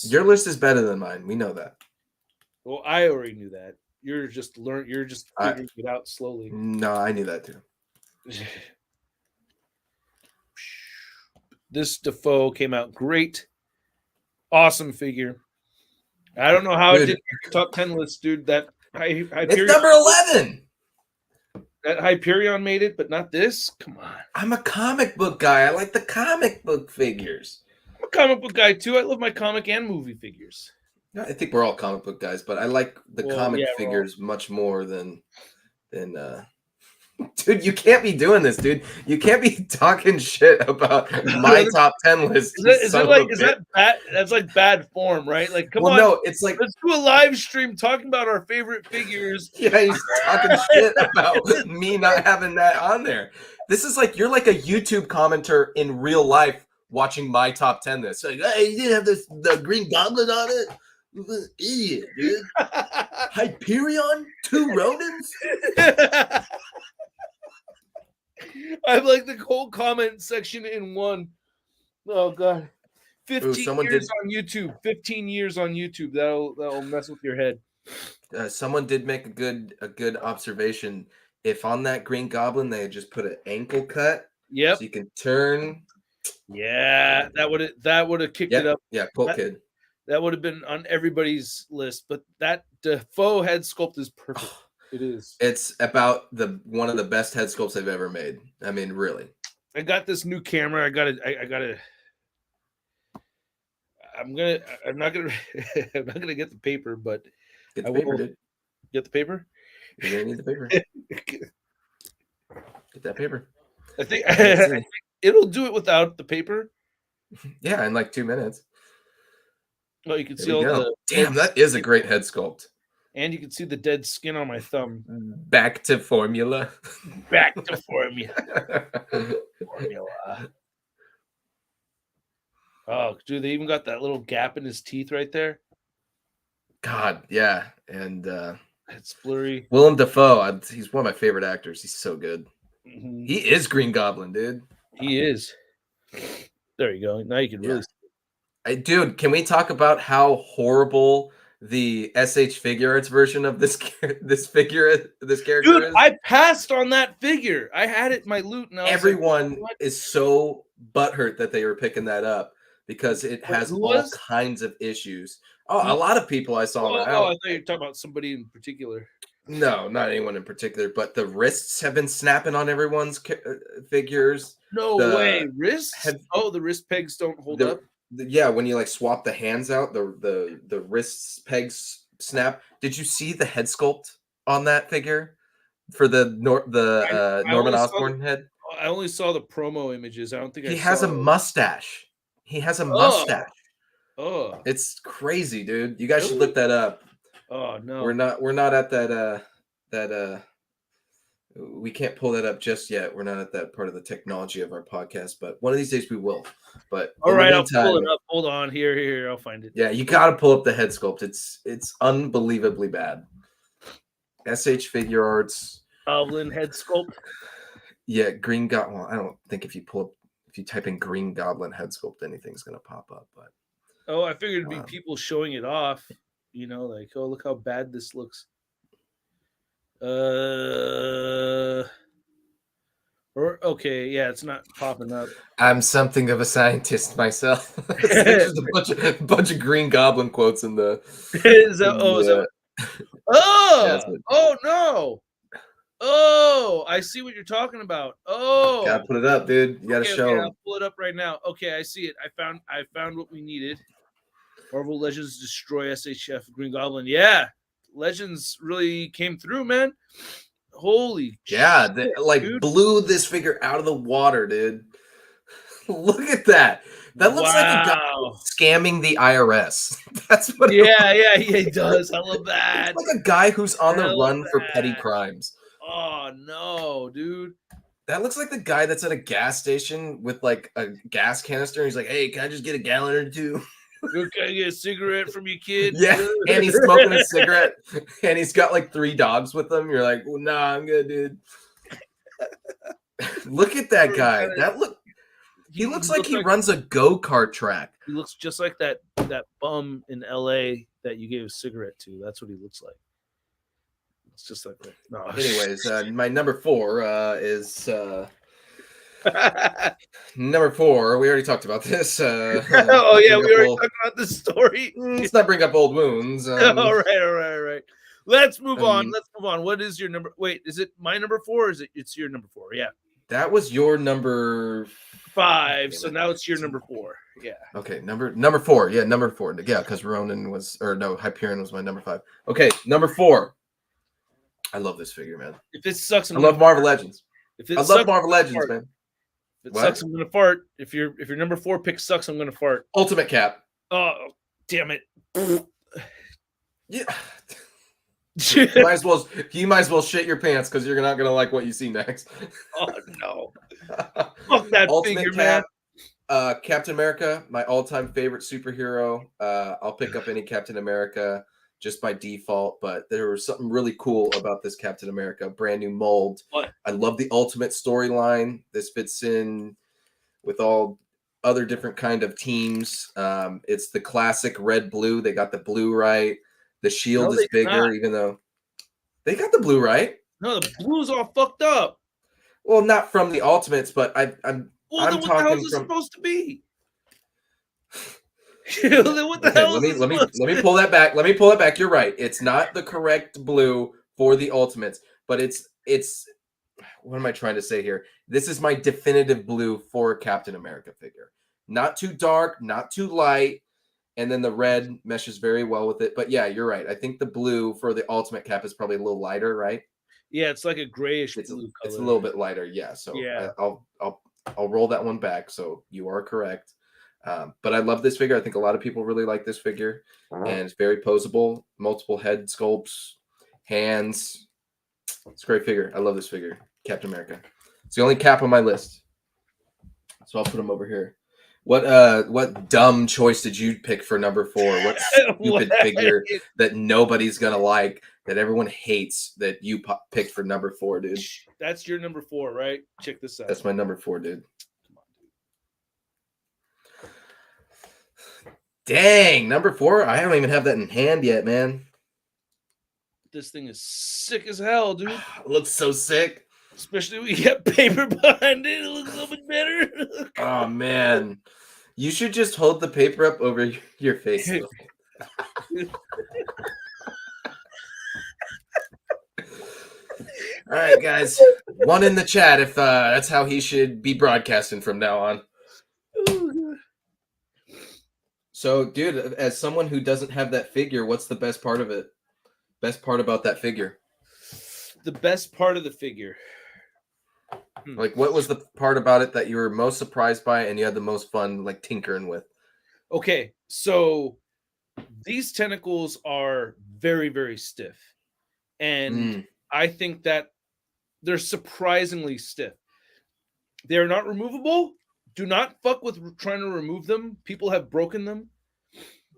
Your list is better than mine. We know that. Well, I already knew that. You're just figuring it out slowly. No, I knew that too. This Defoe came out great. Awesome figure. I don't know how it did your top 10 list, dude. That Hyperion, it's number 11. That Hyperion made it, but not this. Come on. I'm a comic book guy. I like the comic book figures. I'm a comic book guy too. I love my comic and movie figures. I think we're all comic book guys, but I like the comic figures much more than dude, you can't be doing this, dude. You can't be talking shit about my top 10 list. Is that bad? That's like bad form, right? Like, come on. No, it's like, let's do a live stream talking about our favorite figures. Yeah, he's talking shit about me not having that on there. This is like, you're like a YouTube commenter in real life watching my top 10 list. Like, hey, you didn't have the Green Goblin on it? Idiot, dude. Hyperion? 2 Ronins? I have like the whole comment section in one. Oh god. 15 years on YouTube. 15 years on YouTube. That'll mess with your head. Someone did make a good observation. If on that Green Goblin they had just put an ankle cut, Yep. so you can turn. Yeah, that would have kicked it up. Yeah, Colt Kid. That would have been on everybody's list, but that Defoe head sculpt is perfect. It is. It's about one of the best head sculpts I've ever made. I mean, really. I got this new camera. I'm not gonna get the paper, but get the paper, dude. Get the paper. You're gonna need the paper. Get that paper. I think it'll do it without the paper. Yeah, in like 2 minutes. Oh, you can see all the. Damn, that is a great head sculpt. And you can see the dead skin on my thumb. Back to formula. Back to formula. Formula. Oh, dude, they even got that little gap in his teeth right there. God, yeah. And it's blurry. Willem Dafoe, he's one of my favorite actors. He's so good. Mm-hmm. He is Green Goblin, dude. He is. There you go. Now you can really see. Dude, can we talk about how horrible the SH Figure Arts version of this character is? I passed on that figure. I had it in my loot, and everyone is so butthurt that they were picking that up because it has all kinds of issues. Oh, a lot of people I saw. I thought you were talking about somebody in particular. No, not anyone in particular, but the wrists have been snapping on everyone's figures. No way, wrists? The wrist pegs don't hold up. Yeah, when you like swap the hands out, the wrist pegs snap. Did you see the head sculpt on that figure for the Norman Osborn head? I only saw the promo images. I don't think he has a mustache. He has a mustache. Oh, it's crazy, dude. You guys should look that up. Oh no, we're not at that. We can't pull that up just yet. We're not at that part of the technology of our podcast, but one of these days we will. But all right, I'll pull it up. Hold on, here, I'll find it. Yeah, you got to pull up the head sculpt. It's unbelievably bad. SH Figure Arts. Goblin head sculpt. Yeah, Green Goblin. Well, I don't think if you type in Green Goblin head sculpt, anything's gonna pop up. But I figured it'd be people showing it off. You know, like, oh, look how bad this looks. It's not popping up. I'm something of a scientist myself. There's just a bunch of Green Goblin quotes in the. No! Oh, I see what you're talking about. Oh, gotta put it up, dude. You gotta show. I'll pull it up right now. Okay, I see it. I found what we needed. Marvel Legends destroy SHF Green Goblin. Yeah, Legends really came through, man. Holy shit, they blew this figure out of the water, dude. Look at that. That looks like a guy scamming the IRS. That's what. Yeah, he does. I love that. It's like a guy who's on the run for petty crimes. Oh no, dude. That looks like the guy that's at a gas station with like a gas canister. He's like, "Hey, can I just get a gallon or two? Can I get a cigarette from you, kid?" Yeah, and he's smoking a cigarette, and he's got like 3 dogs with him. You're like, well, "Nah, I'm good, dude." Look at that guy. He looks like he runs a go-kart track. He looks just like that bum in LA that you gave a cigarette to. That's what he looks like. It's just like that. No. Anyways, my number 4 is number 4. We already talked about this. We already talked about this story. Let's not bring up old wounds. All right. Let's move on. What is your number? Wait, is it my number 4 or it's your number 4? Yeah. That was your number 5. So now it's your number 4. Yeah. Okay, number 4. Yeah, number 4. Yeah, because Hyperion was my number 5. Okay, number 4. I love this figure, man. If it sucks, I love Marvel Legends. I love Marvel Legends, man. If it sucks, I'm gonna fart. If your number 4 pick sucks, I'm gonna fart. Ultimate Cap. Oh, damn it. Yeah. You might as well shit your pants because you're not gonna like what you see next. Oh no! Fuck that Ultimate figure, Cap, Captain America, my all-time favorite superhero. I'll pick up any Captain America just by default, but there was something really cool about this Captain America, brand new mold. What? I love the Ultimate storyline. This fits in with all other different kind of teams. It's the classic red blue. They got the blue right. The shield No, is they did bigger, not. even though they got the blue right. No, the blue's all fucked up. Well, not from the Ultimates, but I'm Well, then what the hell talking is it from. supposed to be? Then what the Okay, hell is it supposed let me pull that back. Let me pull it back. You're right. It's not the correct blue for the Ultimates, but it's what am I trying to say here? This is my definitive blue for a Captain America figure. Not too dark, not too light, and then the red meshes very well with it. But yeah, you're right. I think the blue for the Ultimate Cap is probably a little lighter, right? Yeah, it's like a grayish It's blue color. it's a little bit lighter, yeah. So Yeah. I'll roll that one back. So you are correct. But I love this figure. I think a lot of people really like this figure, and it's very posable. Multiple head sculpts, hands. It's a great figure. I love this figure, Captain America. It's the only Cap on my list, so I'll put him over here. What dumb choice did you pick for number 4? What stupid figure that nobody's gonna like, that everyone hates, that you picked for number 4, dude? That's your number 4, right? Check this out. That's my number 4, dude. Dang, number 4. I don't even have that in hand yet, man. This thing is sick as hell, dude. It looks so sick. Especially when you got paper behind it. It looks a little bit better. Oh, man. You should just hold the paper up over your face. All right, guys. One in the chat if that's how he should be broadcasting from now on. So, dude, as someone who doesn't have that figure, what's the best part of it? Best part about that figure? The best part of the figure. Like, what was the part about it that you were most surprised by and you had the most fun, like, tinkering with? Okay, so these tentacles are very, very stiff. And I think that they're surprisingly stiff. They're not removable. Do not fuck with trying to remove them. People have broken them.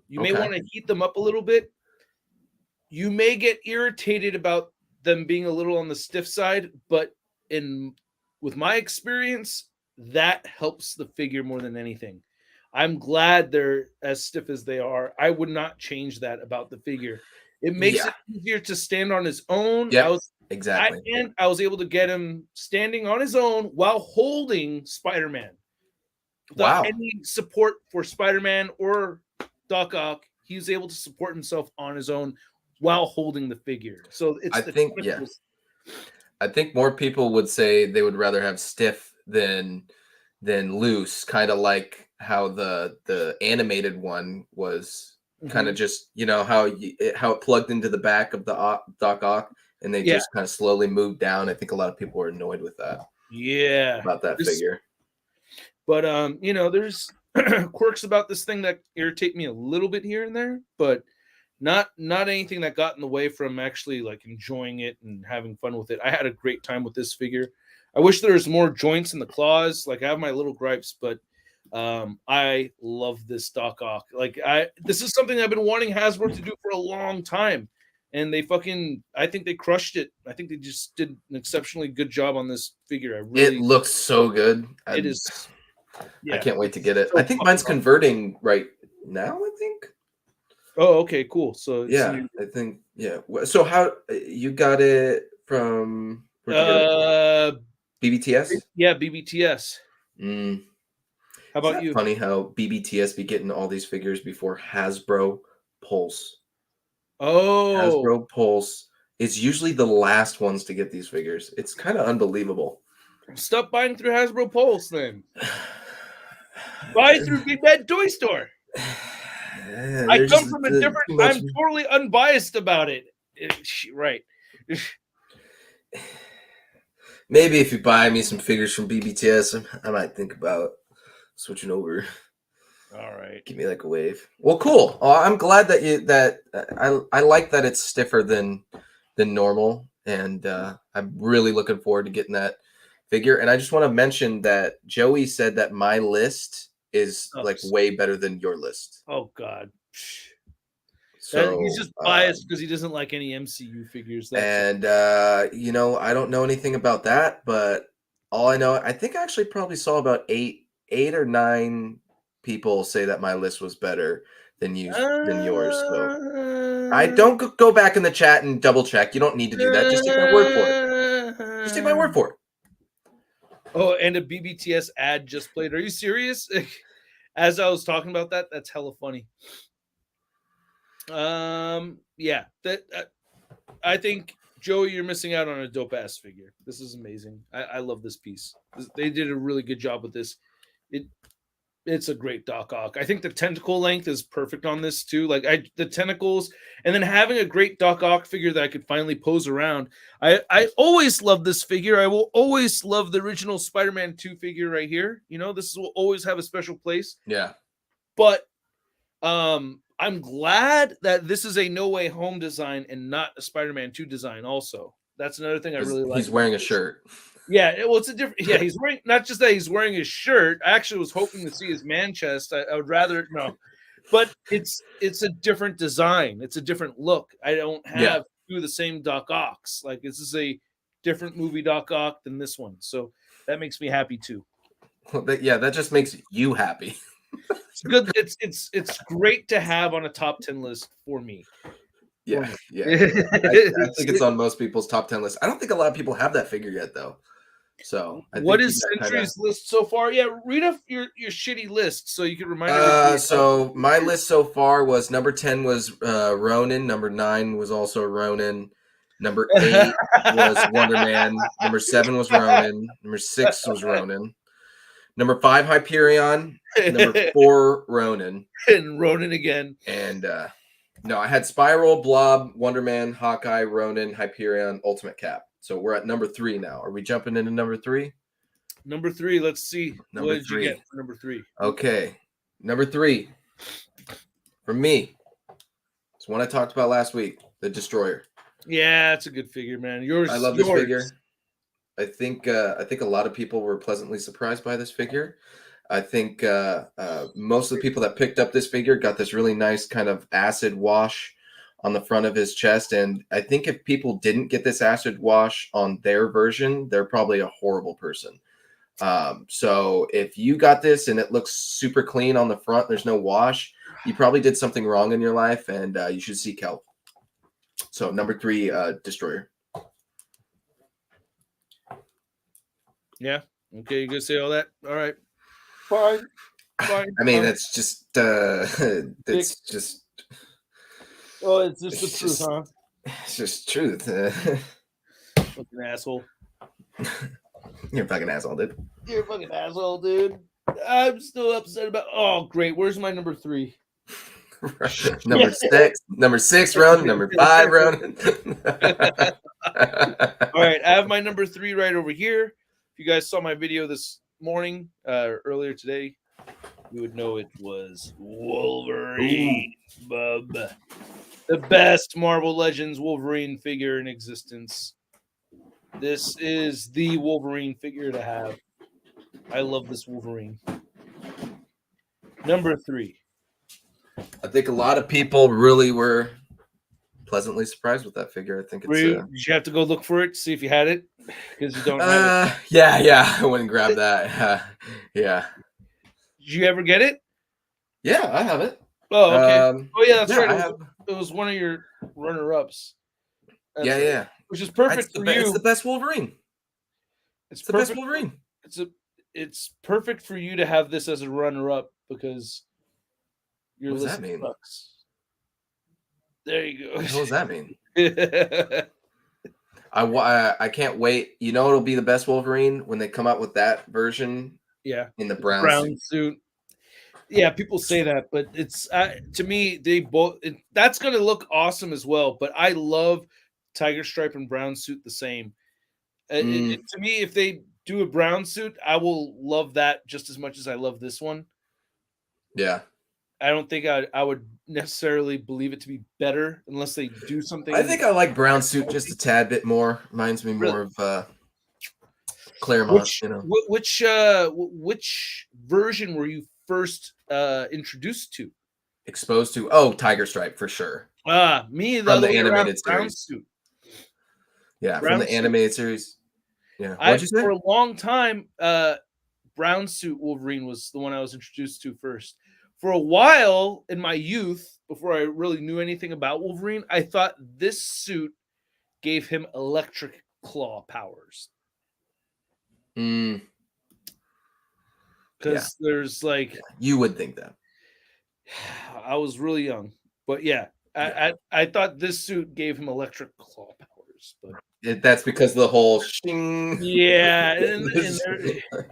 You may want to heat them up a little bit. You may get irritated about them being a little on the stiff side, but with my experience, that helps the figure more than anything. I'm glad they're as stiff as they are. I would not change that about the figure. It makes it easier to stand on his own. Yeah, exactly. And I was able to get him standing on his own while holding Spider-Man. Without any support for Spider-Man or Doc Ock, he was able to support himself on his own while holding the figure. So it's I think more people would say they would rather have stiff than loose, kind of like how the animated one was kind of just, you know, how it plugged into the back of the Doc Ock and they just kind of slowly moved down. I think a lot of people were annoyed with that. Yeah. About that figure. But you know, there's quirks about this thing that irritate me a little bit here and there, but not anything that got in the way from actually like enjoying it and having fun with it. I had a great time with this figure. I wish there was more joints in the claws. Like I have my little gripes, but I love this Doc Ock. Like this is something I've been wanting Hasbro to do for a long time. And I think they crushed it. I think they just did an exceptionally good job on this figure. It looks so good. It is. Yeah, I can't wait to get it. I think mine's converting right now, I think. Oh, okay, cool. So yeah, I think So how you got it from BBTS? Yeah, BBTS. How about you? Funny how BBTS be getting all these figures before Hasbro Pulse. Oh, Hasbro Pulse is usually the last ones to get these figures. It's kind of unbelievable. Stop buying through Hasbro Pulse then. Buy through Big Bad Toy Store. I come from a different. I'm totally unbiased about it. Right. Maybe if you buy me some figures from BBTS, I might think about switching over. All right. Give me like a wave. Well, cool. I'm glad that I like that it's stiffer than normal, and I'm really looking forward to getting that figure. And I just want to mention that Joey said that my list is like way better than your list. Oh God. So he's just biased because he doesn't like any MCU figures. And you know, I don't know anything about that, but all I know, I think I actually probably saw about eight or nine people say that my list was better than yours. So I don't go back in the chat and double check. You don't need to do that. Just take my word for it. Just take my word for it. Oh, and a BBTS ad just played. Are you serious? As I was talking about that, that's hella funny. Yeah, I think Joey, you're missing out on a dope ass figure. This is amazing. I love this piece. They did a really good job with this. It's a great Doc Ock. I think the tentacle length is perfect on this too. Like the tentacles, and then having a great Doc Ock figure that I could finally pose around. I always love this figure. I will always love the original Spider-Man 2 figure right here. You know, this will always have a special place. Yeah. But I'm glad that this is a No Way Home design and not a Spider-Man 2 design also. That's another thing I really like. He's wearing a shirt. Yeah, well, it's a different. Yeah, he's wearing not just that he's wearing his shirt. I actually was hoping to see his man chest. I would rather no, but it's a different design. It's a different look. I don't have two of the same Doc Ocks. Like this is a different movie Doc Ock than this one, so that makes me happy too. Well, that just makes you happy. It's good. It's great to have on a top 10 list for me. Yeah. I think it's on most people's top 10 list. I don't think a lot of people have that figure yet, though. So, what is Century's list so far? Yeah, read off your shitty list so you can remind everybody. So my list so far was number 10 was Ronin, number 9 was also Ronin, number 8 was Wonder Man, number 7 was Ronin, number 6 was Ronin, number 5 Hyperion, number 4 Ronin, and Ronin again, and no, I had Spiral, Blob, Wonder Man, Hawkeye, Ronin, Hyperion, Ultimate Cap. So we're at number 3 now. Are we jumping into number 3? Number 3. Let's see. Number what did 3. You get for number 3? Okay. Number 3 for me. It's one I talked about last week. The Destroyer. Yeah, it's a good figure, man. I love this figure. I think a lot of people were pleasantly surprised by this figure. I think most of the people that picked up this figure got this really nice kind of acid wash on the front of his chest. And I think if people didn't get this acid wash on their version, they're probably a horrible person. So if you got this and it looks super clean on the front, there's no wash, you probably did something wrong in your life, and you should seek help. So number 3, Destroyer. Yeah. Okay, you gonna say all that? All right. Fine. I mean, that's just it's just. Oh, it's just the truth, huh? It's just truth. Fucking asshole. You're a fucking asshole, dude. You're a fucking asshole, dude. I'm still upset about. Oh, great. Where's my number 3? Number 6. Number 6, Ronin. Number 5, Ronin. All right, I have my number 3 right over here. If you guys saw my video this morning, earlier today, you would know it was Wolverine, bub. The best Marvel Legends Wolverine figure in existence. This is the Wolverine figure to have. I love this Wolverine. Number 3. I think a lot of people really were pleasantly surprised with that figure. I think it's. Did you have to go look for it, see if you had it? Because you don't have it. Yeah. I went and grabbed that. Yeah. Did you ever get it? Yeah, I have it. Oh, okay. That's right. It was one of your runner-ups. Yeah. Which is perfect for you. It's the best Wolverine. It's the best Wolverine. It's perfect for you to have this as a runner-up because your list sucks. There you go. What the hell does that mean? I can't wait. You know, it'll be the best Wolverine when they come out with that version. Yeah, in the brown suit. Yeah, people say that, but it's to me they both. That's going to look awesome as well. But I love tiger stripe and brown suit the same. To me, if they do a brown suit, I will love that just as much as I love this one. Yeah. I don't think I would necessarily believe it to be better unless they do something. I think I like brown suit just a tad bit more. Reminds me more of Claremont. Which version were you first introduced to? Exposed to? Oh, Tiger Stripe for sure. Me the From other the way around. animated Brown series. suit. Yeah, from Brown the suit. animated series. Yeah. What'd you say? For a long time, Brown suit Wolverine was the one I was introduced to first. For a while in my youth, before I really knew anything about Wolverine, I thought this suit gave him electric claw powers. Mm, Because there's like, you would think that. I was really young, but yeah, I thought this suit gave him electric claw powers, but That's because the whole shing. yeah,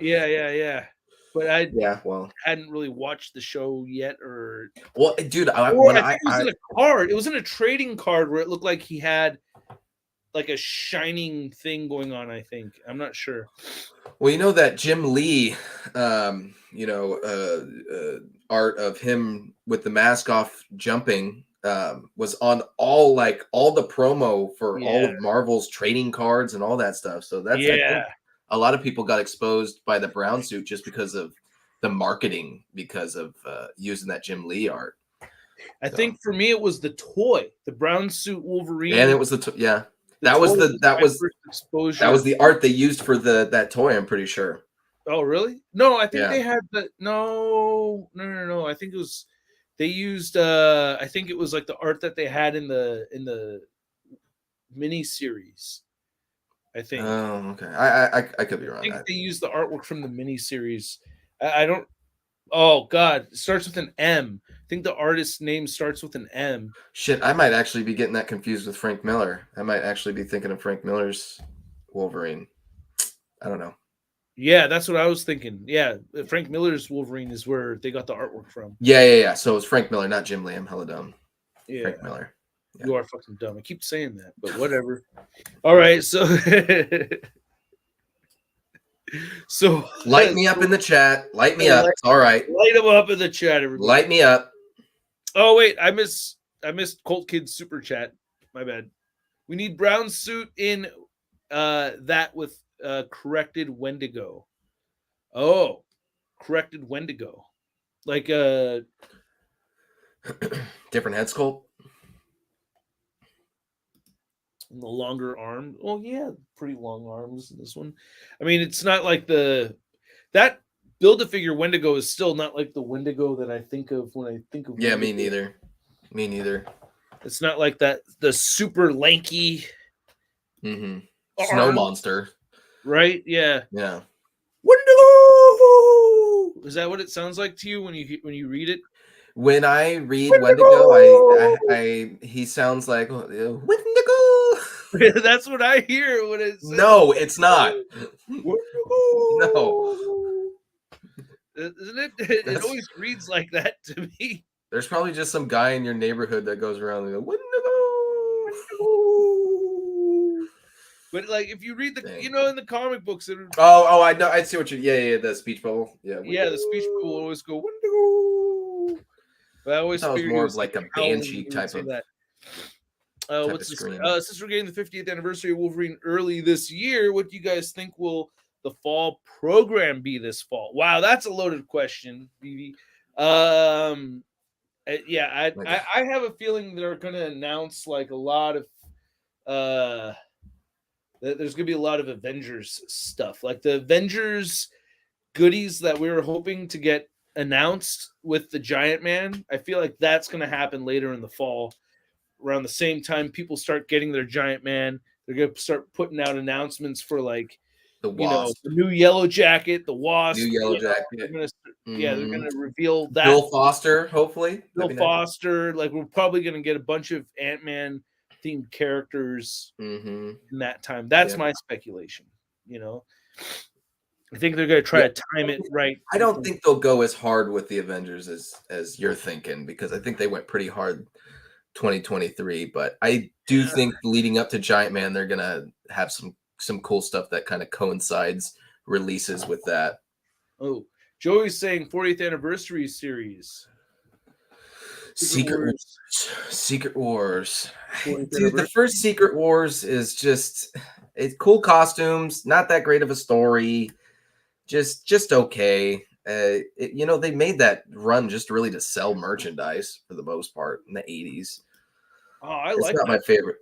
yeah. But I well, hadn't really watched the show yet, or dude, I think it was in a card. It was in a trading card where it looked like he had like a shining thing going on. I think I'm not sure. Well, you know that Jim Lee, art of him with the mask off jumping was on all the promo for all of Marvel's trading cards and all that stuff. So that's I think a lot of people got exposed by the brown suit just because of the marketing, because of using that Jim Lee art. I think for me it was the toy, the brown suit Wolverine, and it was that was the art they used for that toy. I'm pretty sure. Oh, really? No, I think they had the no. I think it was they used. I think it was like the art that they had in the mini series. I think. Oh, okay. I could be wrong. I think they used the artwork from the mini series. I don't. Oh God, it starts with an M. I think the artist's name starts with an M. Shit, I might actually be getting that confused with Frank Miller. I might actually be thinking of Frank Miller's Wolverine. I don't know. Yeah, that's what I was thinking. Yeah, Frank Miller's Wolverine is where they got the artwork from. Yeah. So it's Frank Miller, not Jim Lee. I'm hella dumb. Yeah. Frank Miller. Yeah. You are fucking dumb. I keep saying that, but whatever. All right, so light me up in the chat. Light me up. All right. Light them up in the chat, everybody. Light me up. Oh wait, I missed Colt Kid's super chat. My bad. We need brown suit in that with corrected Wendigo. Oh, corrected Wendigo. Like a different head sculpt. The longer arm. Oh yeah, pretty long arms in this one. I mean, it's not like that Build-A-Figure Wendigo is still not like the Wendigo that I think of when I think of Wendigo. Me neither. It's not like that the super lanky snow monster. Right? Yeah. Yeah. Wendigo! Is that what it sounds like to you when you read it? When I read Wendigo, he sounds like Wendigo. That's what I hear when it says. No, it's not. Wendigo. No. Isn't it? It always reads like that to me. There's probably just some guy in your neighborhood that goes around and goes, Wendigo. But like, if you read in the comic books, I know, I see what the speech bubble, the speech bubble will always go Wendigo. But I always thought it was more of like a banshee type of that. Since we're getting the 50th anniversary of Wolverine early this year, what do you guys think will the fall program be this fall? Wow, that's a loaded question, BB. I have a feeling they're going to announce like a lot of there's going to be a lot of Avengers stuff, like the Avengers goodies that we were hoping to get announced with the Giant Man. I feel like that's going to happen later in the fall. Around the same time people start getting their Giant Man, they're going to start putting out announcements for like the Wasp, the new Yellow Jacket, the Wasp, Jacket. They're going to reveal that. Bill Foster, hopefully. Bill Foster, like we're probably going to get a bunch of Ant-Man themed characters in that time. That's my speculation. I think they're going to try to time it right. I don't think they'll go as hard with the Avengers as you're thinking, because I think they went pretty hard 2023. But I do think leading up to Giant Man, they're going to have some cool stuff that kind of coincides releases with that. Oh, Joey's saying 40th anniversary series. Secret Wars. Dude, the first Secret Wars is it's cool costumes, not that great of a story. Just okay. They made that run just really to sell merchandise for the most part in the 80s. Oh, I It's like not that. my favorite.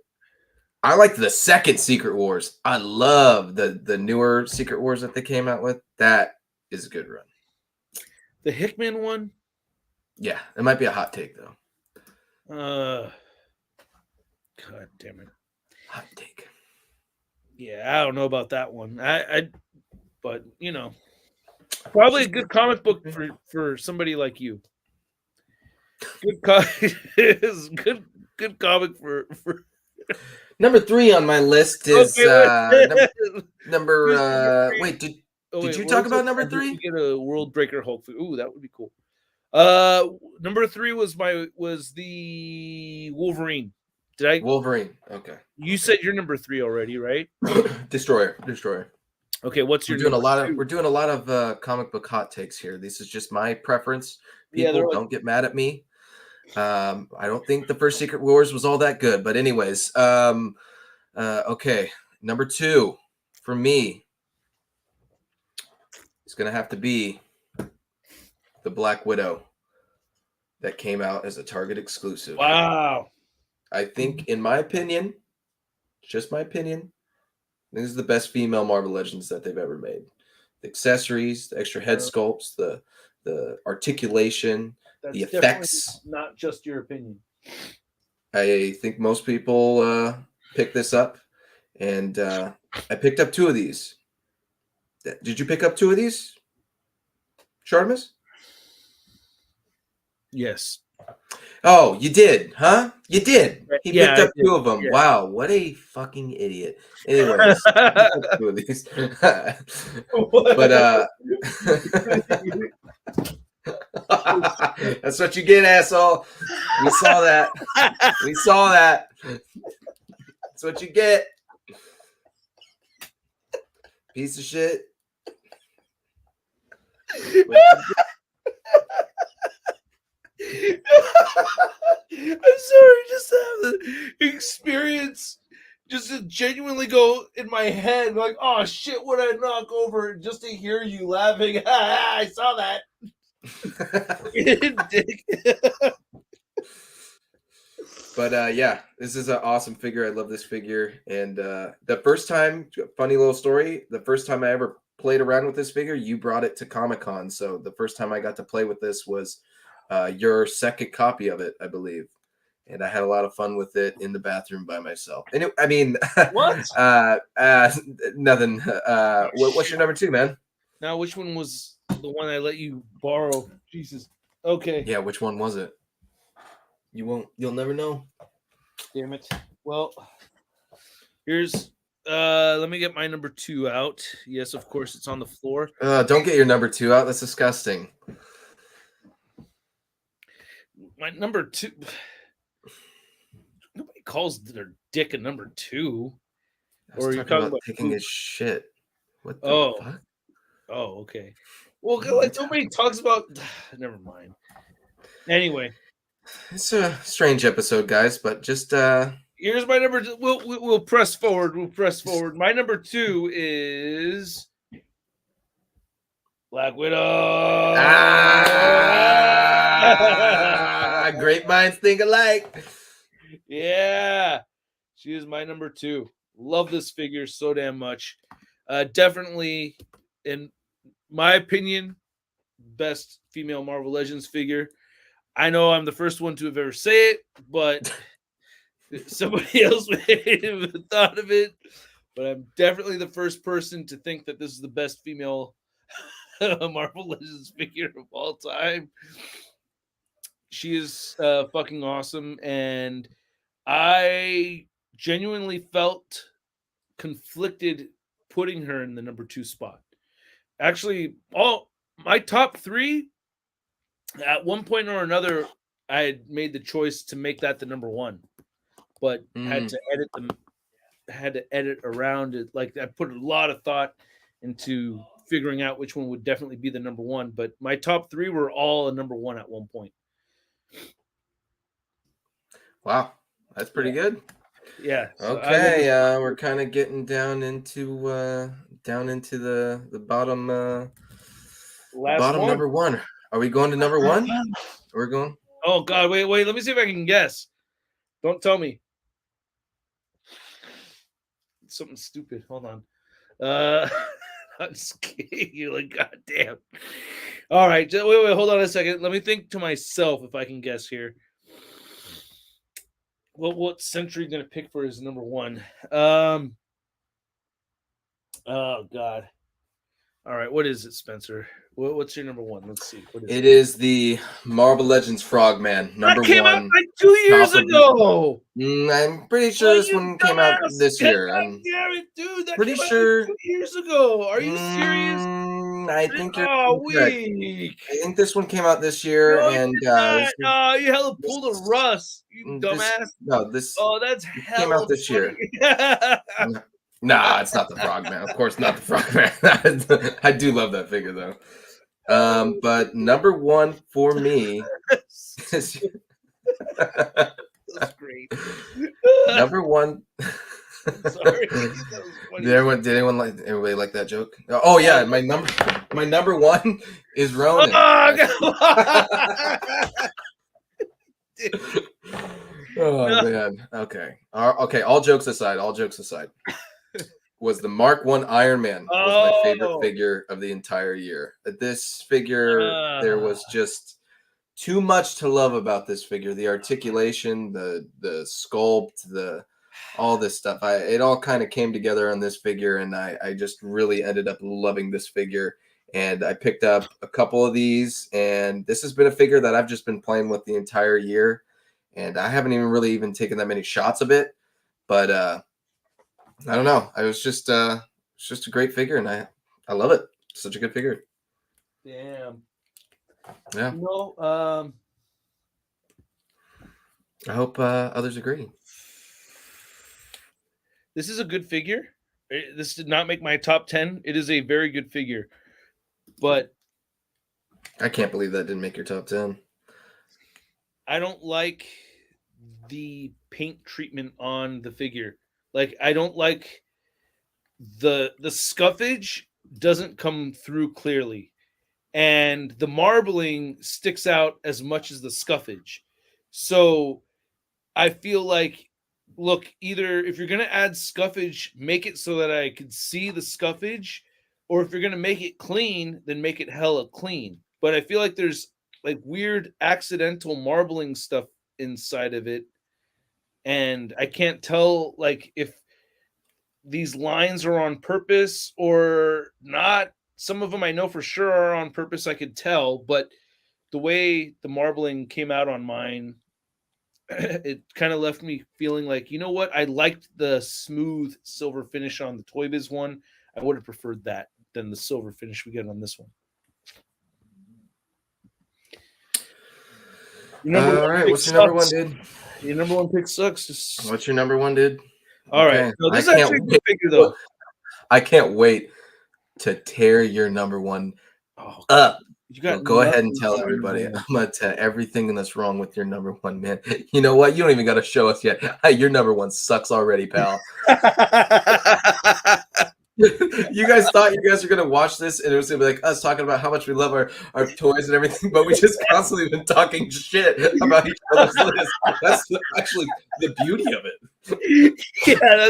I like the second Secret Wars. I love the newer Secret Wars that they came out with. That is a good run. The Hickman one? Yeah, it might be a hot take though. God damn it. Hot take. Yeah, I don't know about that one. But probably a good comic book for somebody like you. Good comic for Number 3 on my list is number. Wait, did you talk about number 3? Get a World Breaker Hulk. Ooh, that would be cool. Number 3 was the Wolverine. Did I? Wolverine. Okay. You said you're number 3 already, right? Destroyer. Okay, what's your? We're doing a lot of comic book hot takes here. This is just my preference. People don't get mad at me. I don't think the first Secret Wars was all that good, but anyways, okay, number 2 for me is gonna have to be the Black Widow that came out as a Target exclusive. Wow. I think, in my opinion, just my opinion, this is the best female Marvel Legends that they've ever made. The accessories, the extra head sculpts, the articulation, the effects. Not just your opinion. I think most people pick this up, and I picked up 2 of these. Did you pick up 2 of these, Shartimus? Yes. Oh, you did, huh? You did. He picked up 2 of them. Yeah. Wow, what a fucking idiot. Anyways, 2 of these. But that's what you get, asshole. We saw that. That's what you get. Piece of shit. I'm sorry, just to have the experience, just to genuinely go in my head, like, oh shit, what I knock over, just to hear you laughing. I saw that. But yeah, this is an awesome figure. I love this figure. And the first time, funny little story, the first time I ever played around with this figure, you brought it to Comic-Con. So the first time I got to play with this was your second copy of it, I believe. And I had a lot of fun with it in the bathroom by myself. And what? Nothing. What's your number 2, man? Now, which one was the one I let you borrow? Jesus. Okay. Yeah, which one was it? You'll never know. Damn it. Well, here's let me get my number 2 out. Yes, of course, it's on the floor. Don't get your number 2 out. That's disgusting. My number 2. Nobody calls their dick a number 2. Or you're talking about taking his shit. What the fuck? Oh, okay. Well, like nobody talks about. Never mind. Anyway, it's a strange episode, guys. But just here's my number. We'll press forward. My number 2 is Black Widow. Great minds think alike. Yeah, she is my number 2. Love this figure so damn much. Definitely, in my opinion, best female Marvel Legends figure. I know I'm the first one to have ever say it, but somebody else may have thought of it. But I'm definitely the first person to think that this is the best female Marvel Legends figure of all time. She is fucking awesome, and I genuinely felt conflicted putting her in the number 2 spot. Actually, all my top 3, at one point or another, I had made the choice to make that the number 1, but had to edit around it. Like, I put a lot of thought into figuring out which one would definitely be the number 1. But my top 3 were all a number 1 at one point. Wow, that's pretty good. Yeah. So okay, we're kind of getting down into the bottom Last bottom one. number one. Are we going to number one? We're going. Oh God! Wait. Let me see if I can guess. Don't tell me. It's something stupid. Hold on. I'm just kidding. You're like, God damn. All right. Wait. Hold on a second. Let me think to myself if I can guess here. What century gonna pick for his number one? Oh God. All right. What is it, Spencer? What's your number one? Let's see. What is It is the Marvel Legends Frogman, number that came one. out like 2 years ago. I'm pretty sure this one came out this year. God damn it, dude! That pretty came out sure. like 2 years ago. Are you serious? I think you're correct. Weak. I think this one came out this year, No, and you hella pulled a Russ, you dumbass. This That's hella came out this funny. year. Nah, it's not the Frogman. Of course, not the Frogman. I do love that figure though. But number one for me is That's great. number one. Sorry. Did everybody like that joke? Oh yeah, my number one is Ronan. Oh man. Okay. All jokes aside, was the Mark I Iron Man was my favorite figure of the entire year. This figure, there was just too much to love about this figure. The articulation, the sculpt, all this stuff. It all kind of came together on this figure, and I just really ended up loving this figure. And I picked up a couple of these, and this has been a figure that I've just been playing with the entire year. And I haven't even taken that many shots of it, but I don't know. It's just a great figure, and I love it. Such a good figure. Damn. Yeah. No. I hope others agree. This is a good figure. This did not make my top 10. It is a very good figure, but I can't believe that didn't make your top 10. I don't like the paint treatment on the figure. Like, I don't like the scuffage doesn't come through clearly, and the marbling sticks out as much as the scuffage. So I feel like, look, either if you're going to add scuffage, make it so that I could see the scuffage, or if you're going to make it clean, then make it hella clean. But I feel like there's like weird accidental marbling stuff inside of it, and I can't tell like if these lines are on purpose or not. Some of them I know for sure are on purpose, I could tell, but the way the marbling came out on mine, it kind of left me feeling like, you know what? I liked the smooth silver finish on the Toy Biz one. I would have preferred that than the silver finish we get on this one. All right, what's your number one, dude? Your number one pick sucks. What's your number one, dude? All right. No, this is actually a good figure, though. I can't wait to tear your number one up. Go ahead and tell everybody. I'm going to tell everything that's wrong with your number one, man. You know what? You don't even got to show us yet. Your number one sucks already, pal. You guys thought you guys were going to watch this and it was going to be like us talking about how much we love our toys and everything, but we just constantly been talking shit about each other's list. That's actually the beauty of it. Yeah,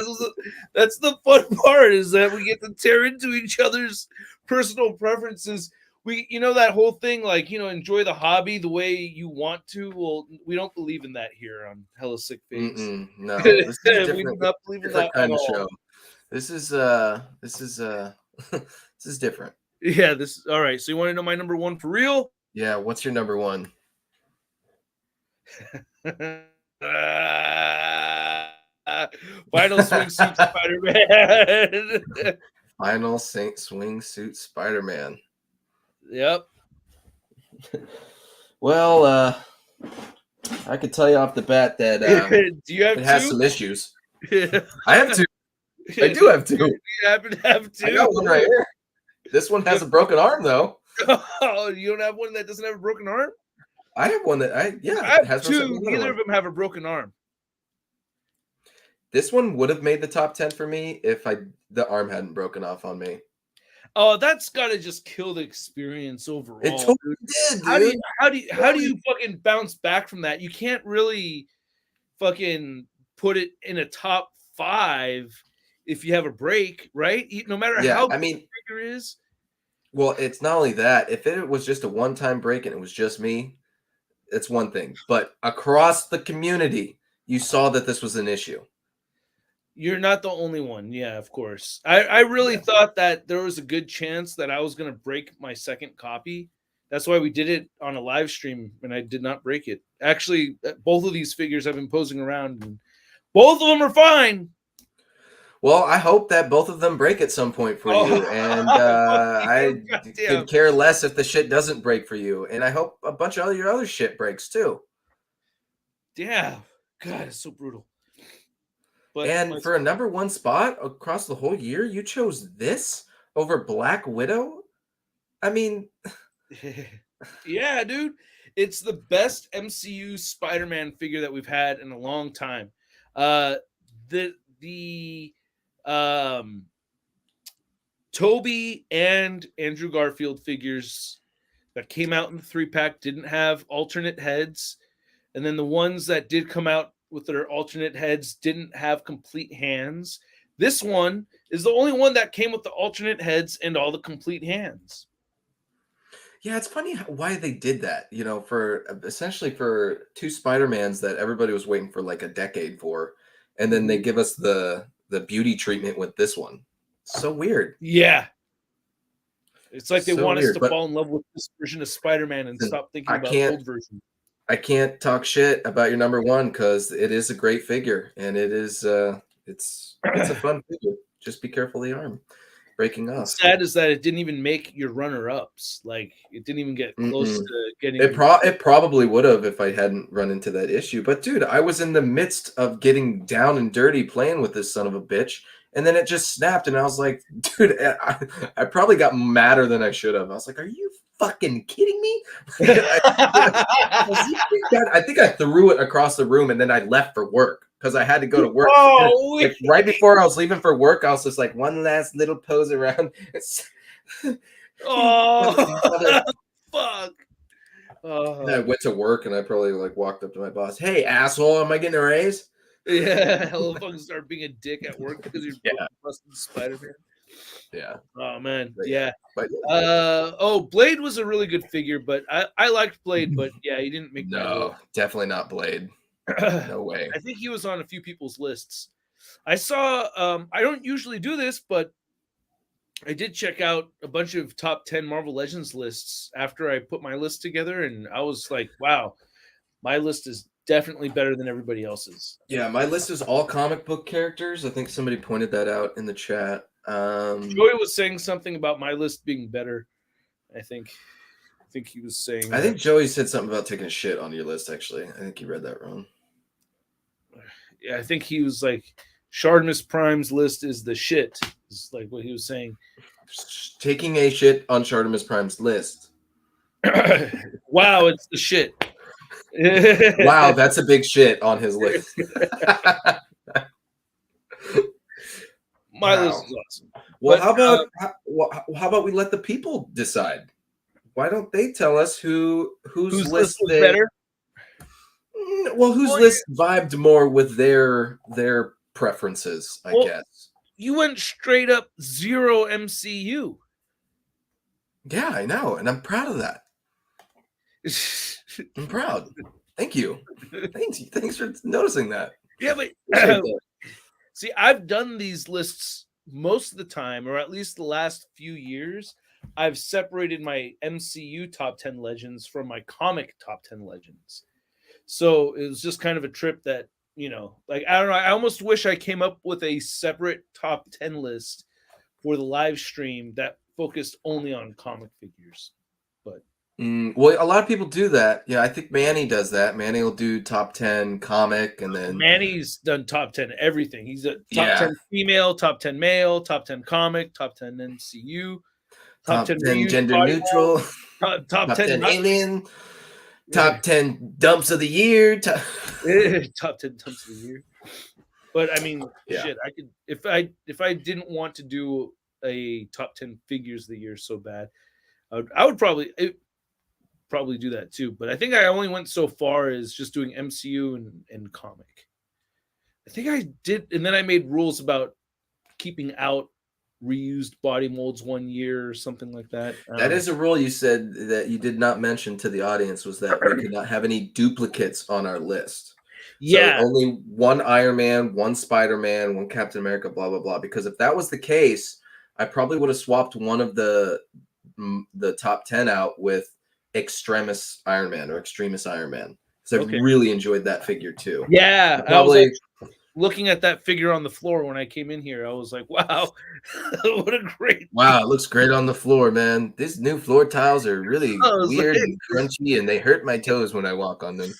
that's the fun part, is that we get to tear into each other's personal preferences. That whole thing, like, enjoy the hobby the way you want to. Well, we don't believe in that here on Hella Sick Figs. No, this is a we do not believe in that kind at of all. show. This is different. Yeah, all right. So you want to know my number one for real? Yeah, what's your number one? Final Swing Suit Spider-Man. Final Swing Suit Spider-Man. Yep. Well, I could tell you off the bat that do you have it has some issues. I have two. I do have two. You happen to have two? I got one right here. This one has a broken arm, though. Oh, you don't have one that doesn't have a broken arm? I have one that I have two. Neither of them have a broken arm. This one would have made the top 10 for me if the arm hadn't broken off on me. Oh, that's got to just kill the experience overall. It totally dude. did, dude. How do you fucking bounce back from that? You can't really fucking put it in a top 5 if you have a break, right? No matter Yeah, how I good mean, the figure is. well, it's not only that. If it was just a one-time break and it was just me, it's one thing. But across the community, you saw that this was an issue. You're not the only one. Yeah, of course. I really Yeah. thought that there was a good chance that I was going to break my second copy. That's why we did it on a live stream, and I did not break it. Actually, both of these figures I've been posing around, and both of them are fine. Well, I hope that both of them break at some point for you, and Fuck you, I goddamn. could care less if the shit doesn't break for you, and I hope a bunch of your other shit breaks too. Yeah, God, it's so brutal. But And for a number one spot across the whole year, you chose this over Black Widow? I mean, yeah, dude, it's the best MCU Spider-Man figure that we've had in a long time. The um Toby and Andrew Garfield figures that came out in the 3-pack didn't have alternate heads, and then the ones that did come out with their alternate heads didn't have complete hands. This one is the only one that came with the alternate heads and all the complete hands. yeah, it's funny why they did that, for essentially for two Spider-Mans that everybody was waiting for like a decade for, and then they give us the beauty treatment with this one. So weird. Yeah. It's like they So want us weird, to but fall in love with this version of Spider-Man and stop thinking about old version. I can't talk shit about your number one because it is a great figure and it is it's a fun figure. Just be careful of the arm breaking off. What's sad is that it didn't even make your runner-ups. Like it didn't even get close to getting. It probably would have if I hadn't run into that issue. But dude, I was in the midst of getting down and dirty playing with this son of a bitch, and then it just snapped, and I was like, dude, I probably got madder than I should have. I was like, are you fucking kidding me? I think I threw it across the room, and then I left for work because I had to go to work. Oh, like right before I was leaving for work, I was just like one last little pose around. oh, fuck. I went to work and I probably like walked up to my boss. Hey, asshole, am I getting a raise? Yeah, I'll fucking start being a dick at work because you're busting Spider-Man. Yeah. Oh man, But, yeah. But, Blade was a really good figure, but I liked Blade, but yeah, he didn't make no, definitely not Blade. No way. I think he was on a few people's lists. I saw. I don't usually do this, but I did check out a bunch of top 10 Marvel Legends lists after I put my list together, and I was like, wow, my list is definitely better than everybody else's. Yeah, my list is all comic book characters. I think somebody pointed that out in the chat. Joey was saying something about my list being better. I think he was saying. I think Joey said something about taking a shit on your list, actually. I think you read that wrong. Yeah, I think he was like, ShartimusPrime's list is the shit. Is like what he was saying. Taking a shit on ShartimusPrime's list. Wow, it's the shit. Wow, that's a big shit on his list. My list is awesome. Well, but, how about we let the people decide? Why don't they tell us whose list was better? Well, whose list vibed more with their preferences, I guess. You went straight up 0 MCU. Yeah, I know, and I'm proud of that. I'm proud. Thank you. Thanks for noticing that. Yeah, but see, I've done these lists most of the time, or at least the last few years. I've separated my MCU top 10 legends from my comic top 10 legends. So it was just kind of a trip that, like, I don't know. I almost wish I came up with a separate top 10 list for the live stream that focused only on comic figures. But well, a lot of people do that. Yeah, I think Manny does that. Manny will do top 10 comic, and then Manny's done top 10 everything. He's a top 10 female, top 10 male, top 10 comic, top 10 MCU, top 10 gender neutral, top 10 alien, top 10 dumps of the year, top 10 dumps of the year. But I mean, shit, I could if I didn't want to do a top 10 figures of the year so bad. I would probably do that too. But I think I only went so far as just doing MCU and comic. I think I did, and then I made rules about keeping out reused body molds 1 year or something like that. That is a rule you said that you did not mention to the audience, was that we could not have any duplicates on our list. So Yeah. only one Iron Man, one Spider-Man, one Captain America, blah, blah, blah. Because if that was the case, I probably would have swapped one of the top 10 out with Extremis Iron Man or Extremis Iron Man. Because I really enjoyed that figure too. Yeah. Probably, I was like, looking at that figure on the floor when I came in here, I was like, wow, what a great Wow, it looks great on the floor, man. These new floor tiles are really weird and crunchy, and they hurt my toes when I walk on them.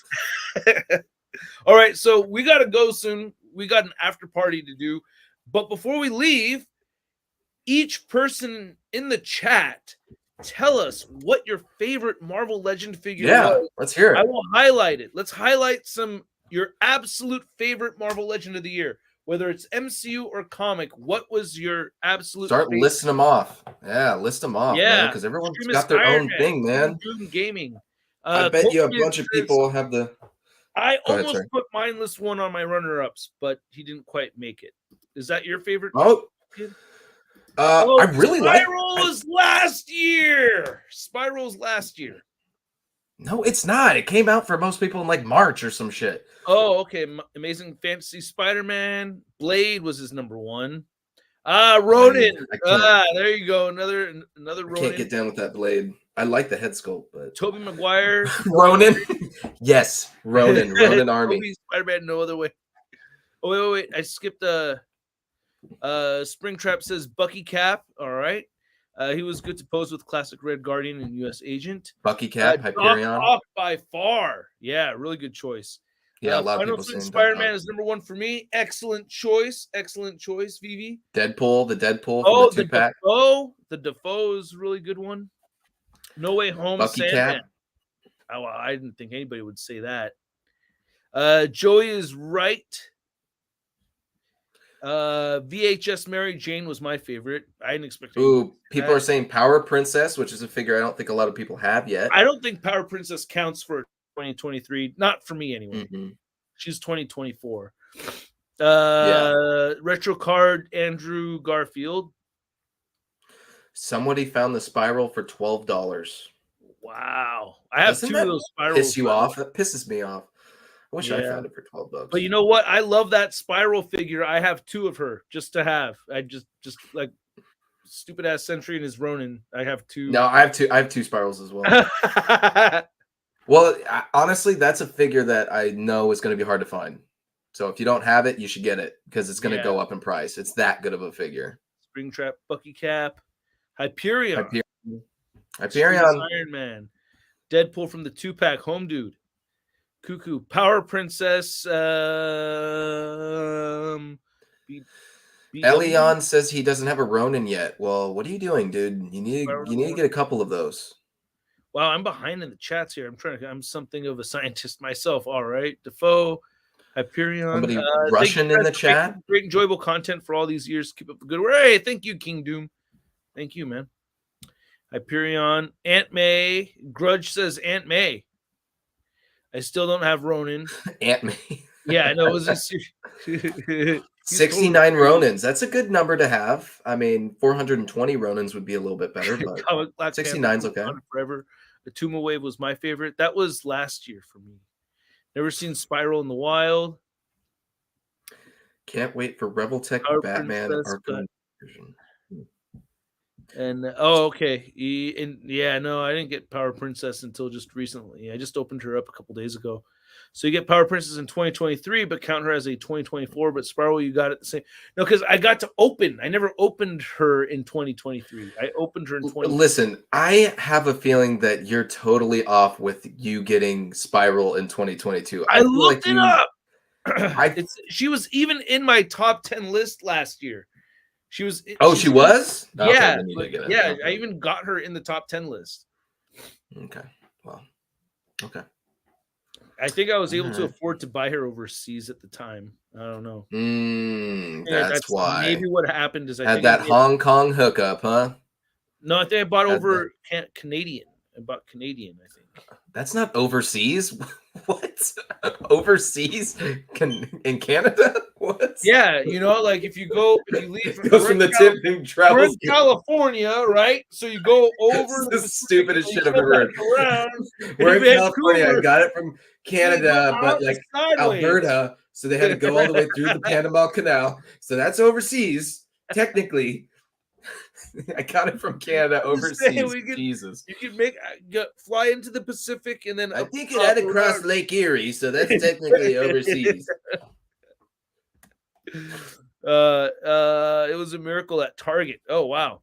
All right, so we got to go soon. We got an after party to do. But before we leave, each person in the chat, tell us what your favorite Marvel Legend figure was. Let's hear it. I will highlight it. Let's highlight your absolute favorite Marvel Legend of the year, whether it's MCU or comic. What was your absolute Start favorite? listing them off. Yeah, list them off, man, because everyone's got their own thing, man. Doom Gaming. I bet you a bunch of people have the... I almost put Mindless One on my runner-ups, but he didn't quite make it. Is that your favorite? I really like... Spiral's last year. Spiral's last year. No, it's not. It came out for most people in like March or some shit. Oh, okay. Amazing Fantasy Spider-Man. Blade was his number one. Ronin. There you go. Another Ronin. I can't get down with that Blade. I like the head sculpt, but Tobey Maguire. Ronin. Yes, Ronin. Ronin Army. Tobey, Spider-Man, no other way. Oh, wait. I skipped Springtrap says Bucky Cap. All right. He was good to pose with classic Red Guardian and U.S. Agent. Bucky Cap, Hyperion. Doc by far. Yeah, really good choice. Yeah, a lot of people saying Spider-Man is number one for me. Excellent choice, Vivi. Deadpool, the Deadpool from the 2-pack. The Defoe is a really good one. No Way Home, Bucky Sandman. Cap. Oh, I didn't think anybody would say that. Joey is right. VHS Mary Jane was my favorite. I didn't expect. Ooh, people are saying Power Princess, which is a figure I don't think a lot of people have yet. I don't think Power Princess counts for 2023. Not for me anyway. She's 2024. Retro card Andrew Garfield. Somebody found the Spiral for $12. Wow, I have two of those Spirals. Piss you off? That pisses me off. I wish I found it for $12. But you know what? I love that Spiral figure. I have two of her just to have. I just like stupid ass Sentry and his Ronin. I have two. No, I have two. I have two Spirals as well. Well, honestly, that's a figure that I know is going to be hard to find. So if you don't have it, you should get it because it's going to go up in price. It's that good of a figure. Springtrap, Bucky Cap, Hyperion. Iron Man, Deadpool from the 2-pack, Home Dude, Cuckoo, Power Princess. Elion says he doesn't have a Ronin yet. Well, what are you doing, dude? You need to get a couple of those. Wow, I'm behind in the chats here. I'm something of a scientist myself. All right, Defoe, Hyperion. Somebody Russian in the chat. Great, enjoyable content for all these years. Keep up the good work. Hey, thank you, King Doom. Thank you, man. Hyperion, Aunt May. Grudge says Aunt May. I still don't have Ronin. Aunt May. Yeah, I know. It was 69 Ronins. That's a good number to have. I mean, 420 Ronins would be a little bit better, but 69's okay. Forever. The Tuma Wave was my favorite. That was last year for me. Never seen Spiral in the wild. Can't wait for Rebel Tech Batman Arkham version. And okay. No, I didn't get Power Princess until just recently. I just opened her up a couple days ago. So you get Power Princess in 2023, but count her as a 2024. But Spiral, you got it the same. No, because I got to open. I never opened her in 2023. I opened her in 2023. Listen, I have a feeling that you're totally off with you getting Spiral in 2022. I looked it up. She was even in my top 10 list last year. She was. She was? Yeah. Okay, I even got her in the top 10 list. Okay. Well, okay. I think I was able to afford to buy her overseas at the time. I don't know. That's why. Maybe what happened is I had think that Hong Kong hookup, huh? No, I think I bought over Canadian. I bought Canadian, I think. That's not overseas. What? Overseas? In Canada? What? Yeah, like if you leave goes from the tip and travels. We're in California, right? So you go over the stupidest shit I've ever heard. Around, We're in California. I got it from Canada, but like sideways. Alberta. So they had to go all the way through the Panama Canal. So that's overseas, technically. I got it from Canada overseas. Jesus. You could fly into the Pacific and then I think it had to cross Lake Erie, so that's technically overseas. It was a miracle at Target. Oh wow.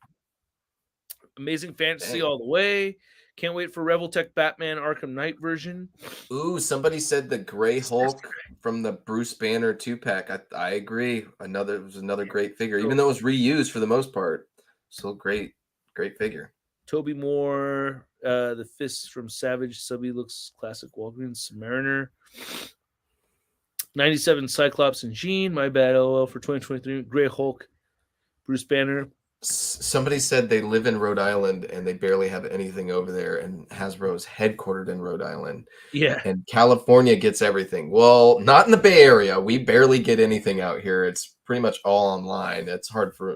Amazing fantasy all the way. Can't wait for Revoltech Batman Arkham Knight version. Ooh, somebody said the Gray Hulk from the Bruce Banner 2-pack. I agree. It was another great figure, even though it was reused for the most part. Still great figure. Toby Moore, the Fist from Savage. Subby looks classic Walgreens. Submariner. 97 Cyclops and Jean. My bad, LOL for 2023. Gray Hulk. Bruce Banner. Somebody said they live in Rhode Island and they barely have anything over there, and Hasbro is headquartered in Rhode Island. Yeah. And California gets everything. Well, not in the Bay Area. We barely get anything out here. It's pretty much all online. It's hard for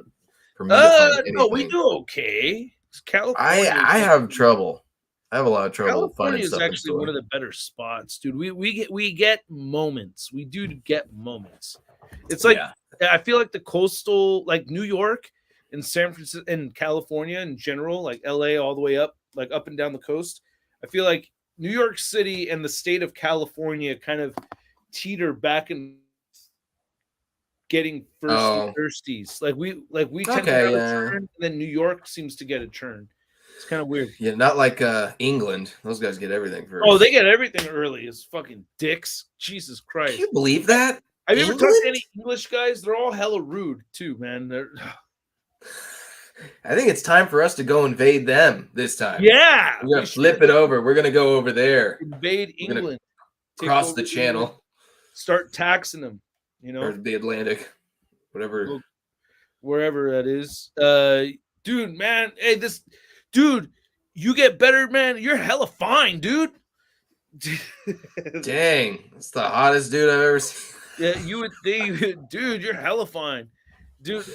me to find anything. No, we do okay. California. I have trouble. I have a lot of trouble California finding stuff. California is actually one of the better spots, dude. We get moments. We do get moments. It's like I feel like the coastal, like New York and San Francisco and California in general, like LA all the way up, like up and down the coast. I feel like New York City and the state of California kind of teeter back and getting thirsties. Like we tend to have a turn, and then New York seems to get a turn. It's kind of weird. Yeah, not like England. Those guys get everything first. Oh, they get everything early. It's fucking dicks. Jesus Christ. Can you believe that? Have you ever talked to any English guys? They're all hella rude too, man. I think it's time for us to go invade them this time. Yeah. We're going to flip it over. We're going to go over there. Invade England. Cross the channel. England, start taxing them, Or the Atlantic. Whatever. Wherever that is. Dude, man. Hey, dude, you get better, man. You're hella fine, dude. Dang. That's the hottest dude I've ever seen. Yeah, you would think, dude, you're hella fine. Dude,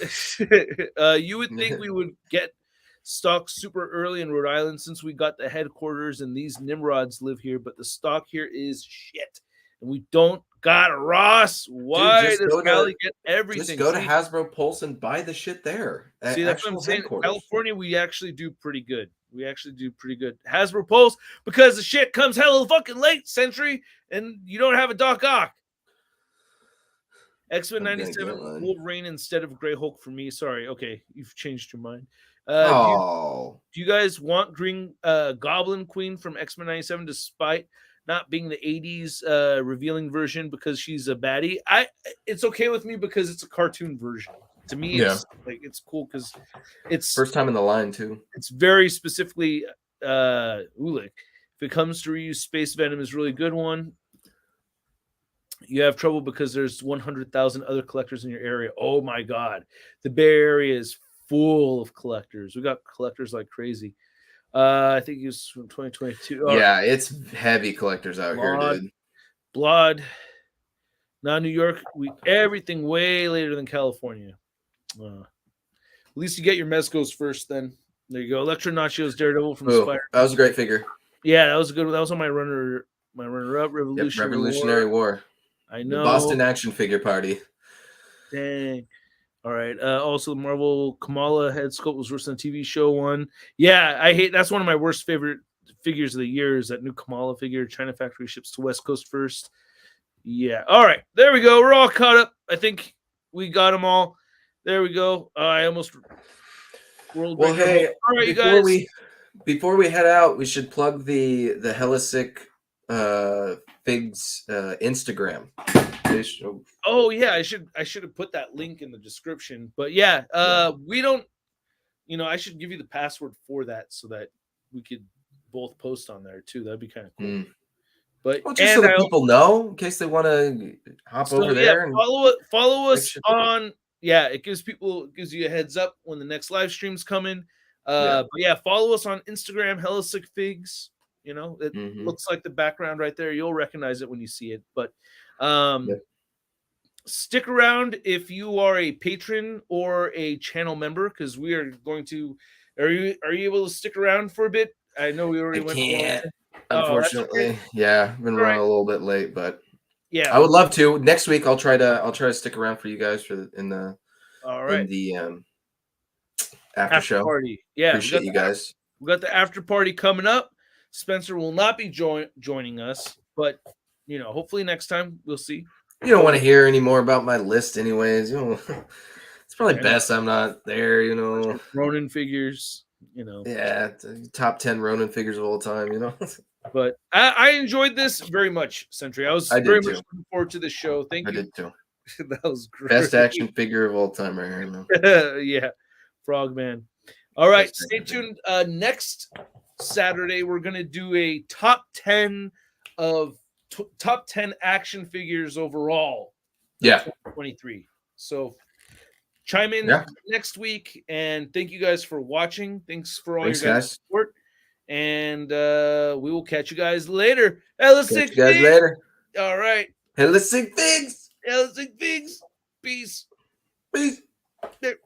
you would think we would get stock super early in Rhode Island since we got the headquarters and these Nimrods live here, but the stock here is shit. And we don't got Ross. Why does Cali get everything? Just go to Hasbro Pulse and buy the shit there. See, that's what I'm saying. California, we actually do pretty good. Hasbro Pulse, because the shit comes hella fucking late, Century, and you don't have a Doc Ock. X-Men 97 Wolverine instead of Gray Hulk for me. Sorry. Okay, you've changed your mind. Do you guys want Green Goblin Queen from X-Men 97 despite not being the 80s revealing version because she's a baddie? It's okay with me because it's a cartoon version. To me, it's cool because it's first time in the line too. It's very specifically Ulik. If it comes to reuse, Space Venom is a really good one. You have trouble because there's 100,000 other collectors in your area. Oh my God. The Bay Area is full of collectors. We got collectors like crazy. I think he was from 2022. Yeah, it's heavy collectors out here, dude. Blood. Now New York, everything way later than California. At least you get your Mezcos first then. There you go. Electro Nachio's Daredevil from Spider. That was a great figure. Yeah, that was a good one. That was on my runner-up, Revolutionary War. I know. The Boston Action Figure Party. Dang. All right. Also, the Marvel Kamala head sculpt was worse than the TV show one. Yeah, I hate. That's one of my worst favorite figures of the year. Is that new Kamala figure? China factory ships to West Coast first. Yeah. All right. There we go. We're all caught up. I think we got them all. There we go. I almost. Well, hey. All right, you guys. Before we head out, we should plug the Hella Sick Figs Instagram. Oh yeah, I should have put that link in the description. But yeah, we don't. I should give you the password for that so that we could both post on there too. That'd be kind of cool. But Well, just so that people know in case they want to hop over there and follow us on. Yeah, it gives you a heads up when the next live stream's coming. But yeah, follow us on Instagram, Hella Sick Figs. You know, it looks like the background right there. You'll recognize it when you see it. But stick around if you are a patron or a channel member, because we are going to. Are you able to stick around for a bit? I know we already went. Can't, Oh, unfortunately. okay. Yeah, I've been running a little bit late, but yeah, I would love to. Next week I'll try to stick around for you guys for in the after show party. Yeah, appreciate you guys. We got the after party coming up. Spencer will not be joining us, but hopefully next time we'll see. You don't want to hear any more about my list anyways. It's probably best I'm not there, Ronin figures, Yeah, top 10 Ronin figures of all time, But I enjoyed this very much, Sentry. I was very much looking forward to the show. Thank you. I did too. That was great. Best action figure of all time right here, man. Yeah, Frogman. All right, stay tuned. Next Saturday, we're gonna do a top 10 of top 10 action figures overall. Yeah, 2023. So chime in next week, and thank you guys for watching. Thanks for all your guys' support, and we will catch you guys later. Hella Sick Figs. Later. All right. Hella Sick Figs. Hella Sick Figs. Peace. Peace. There.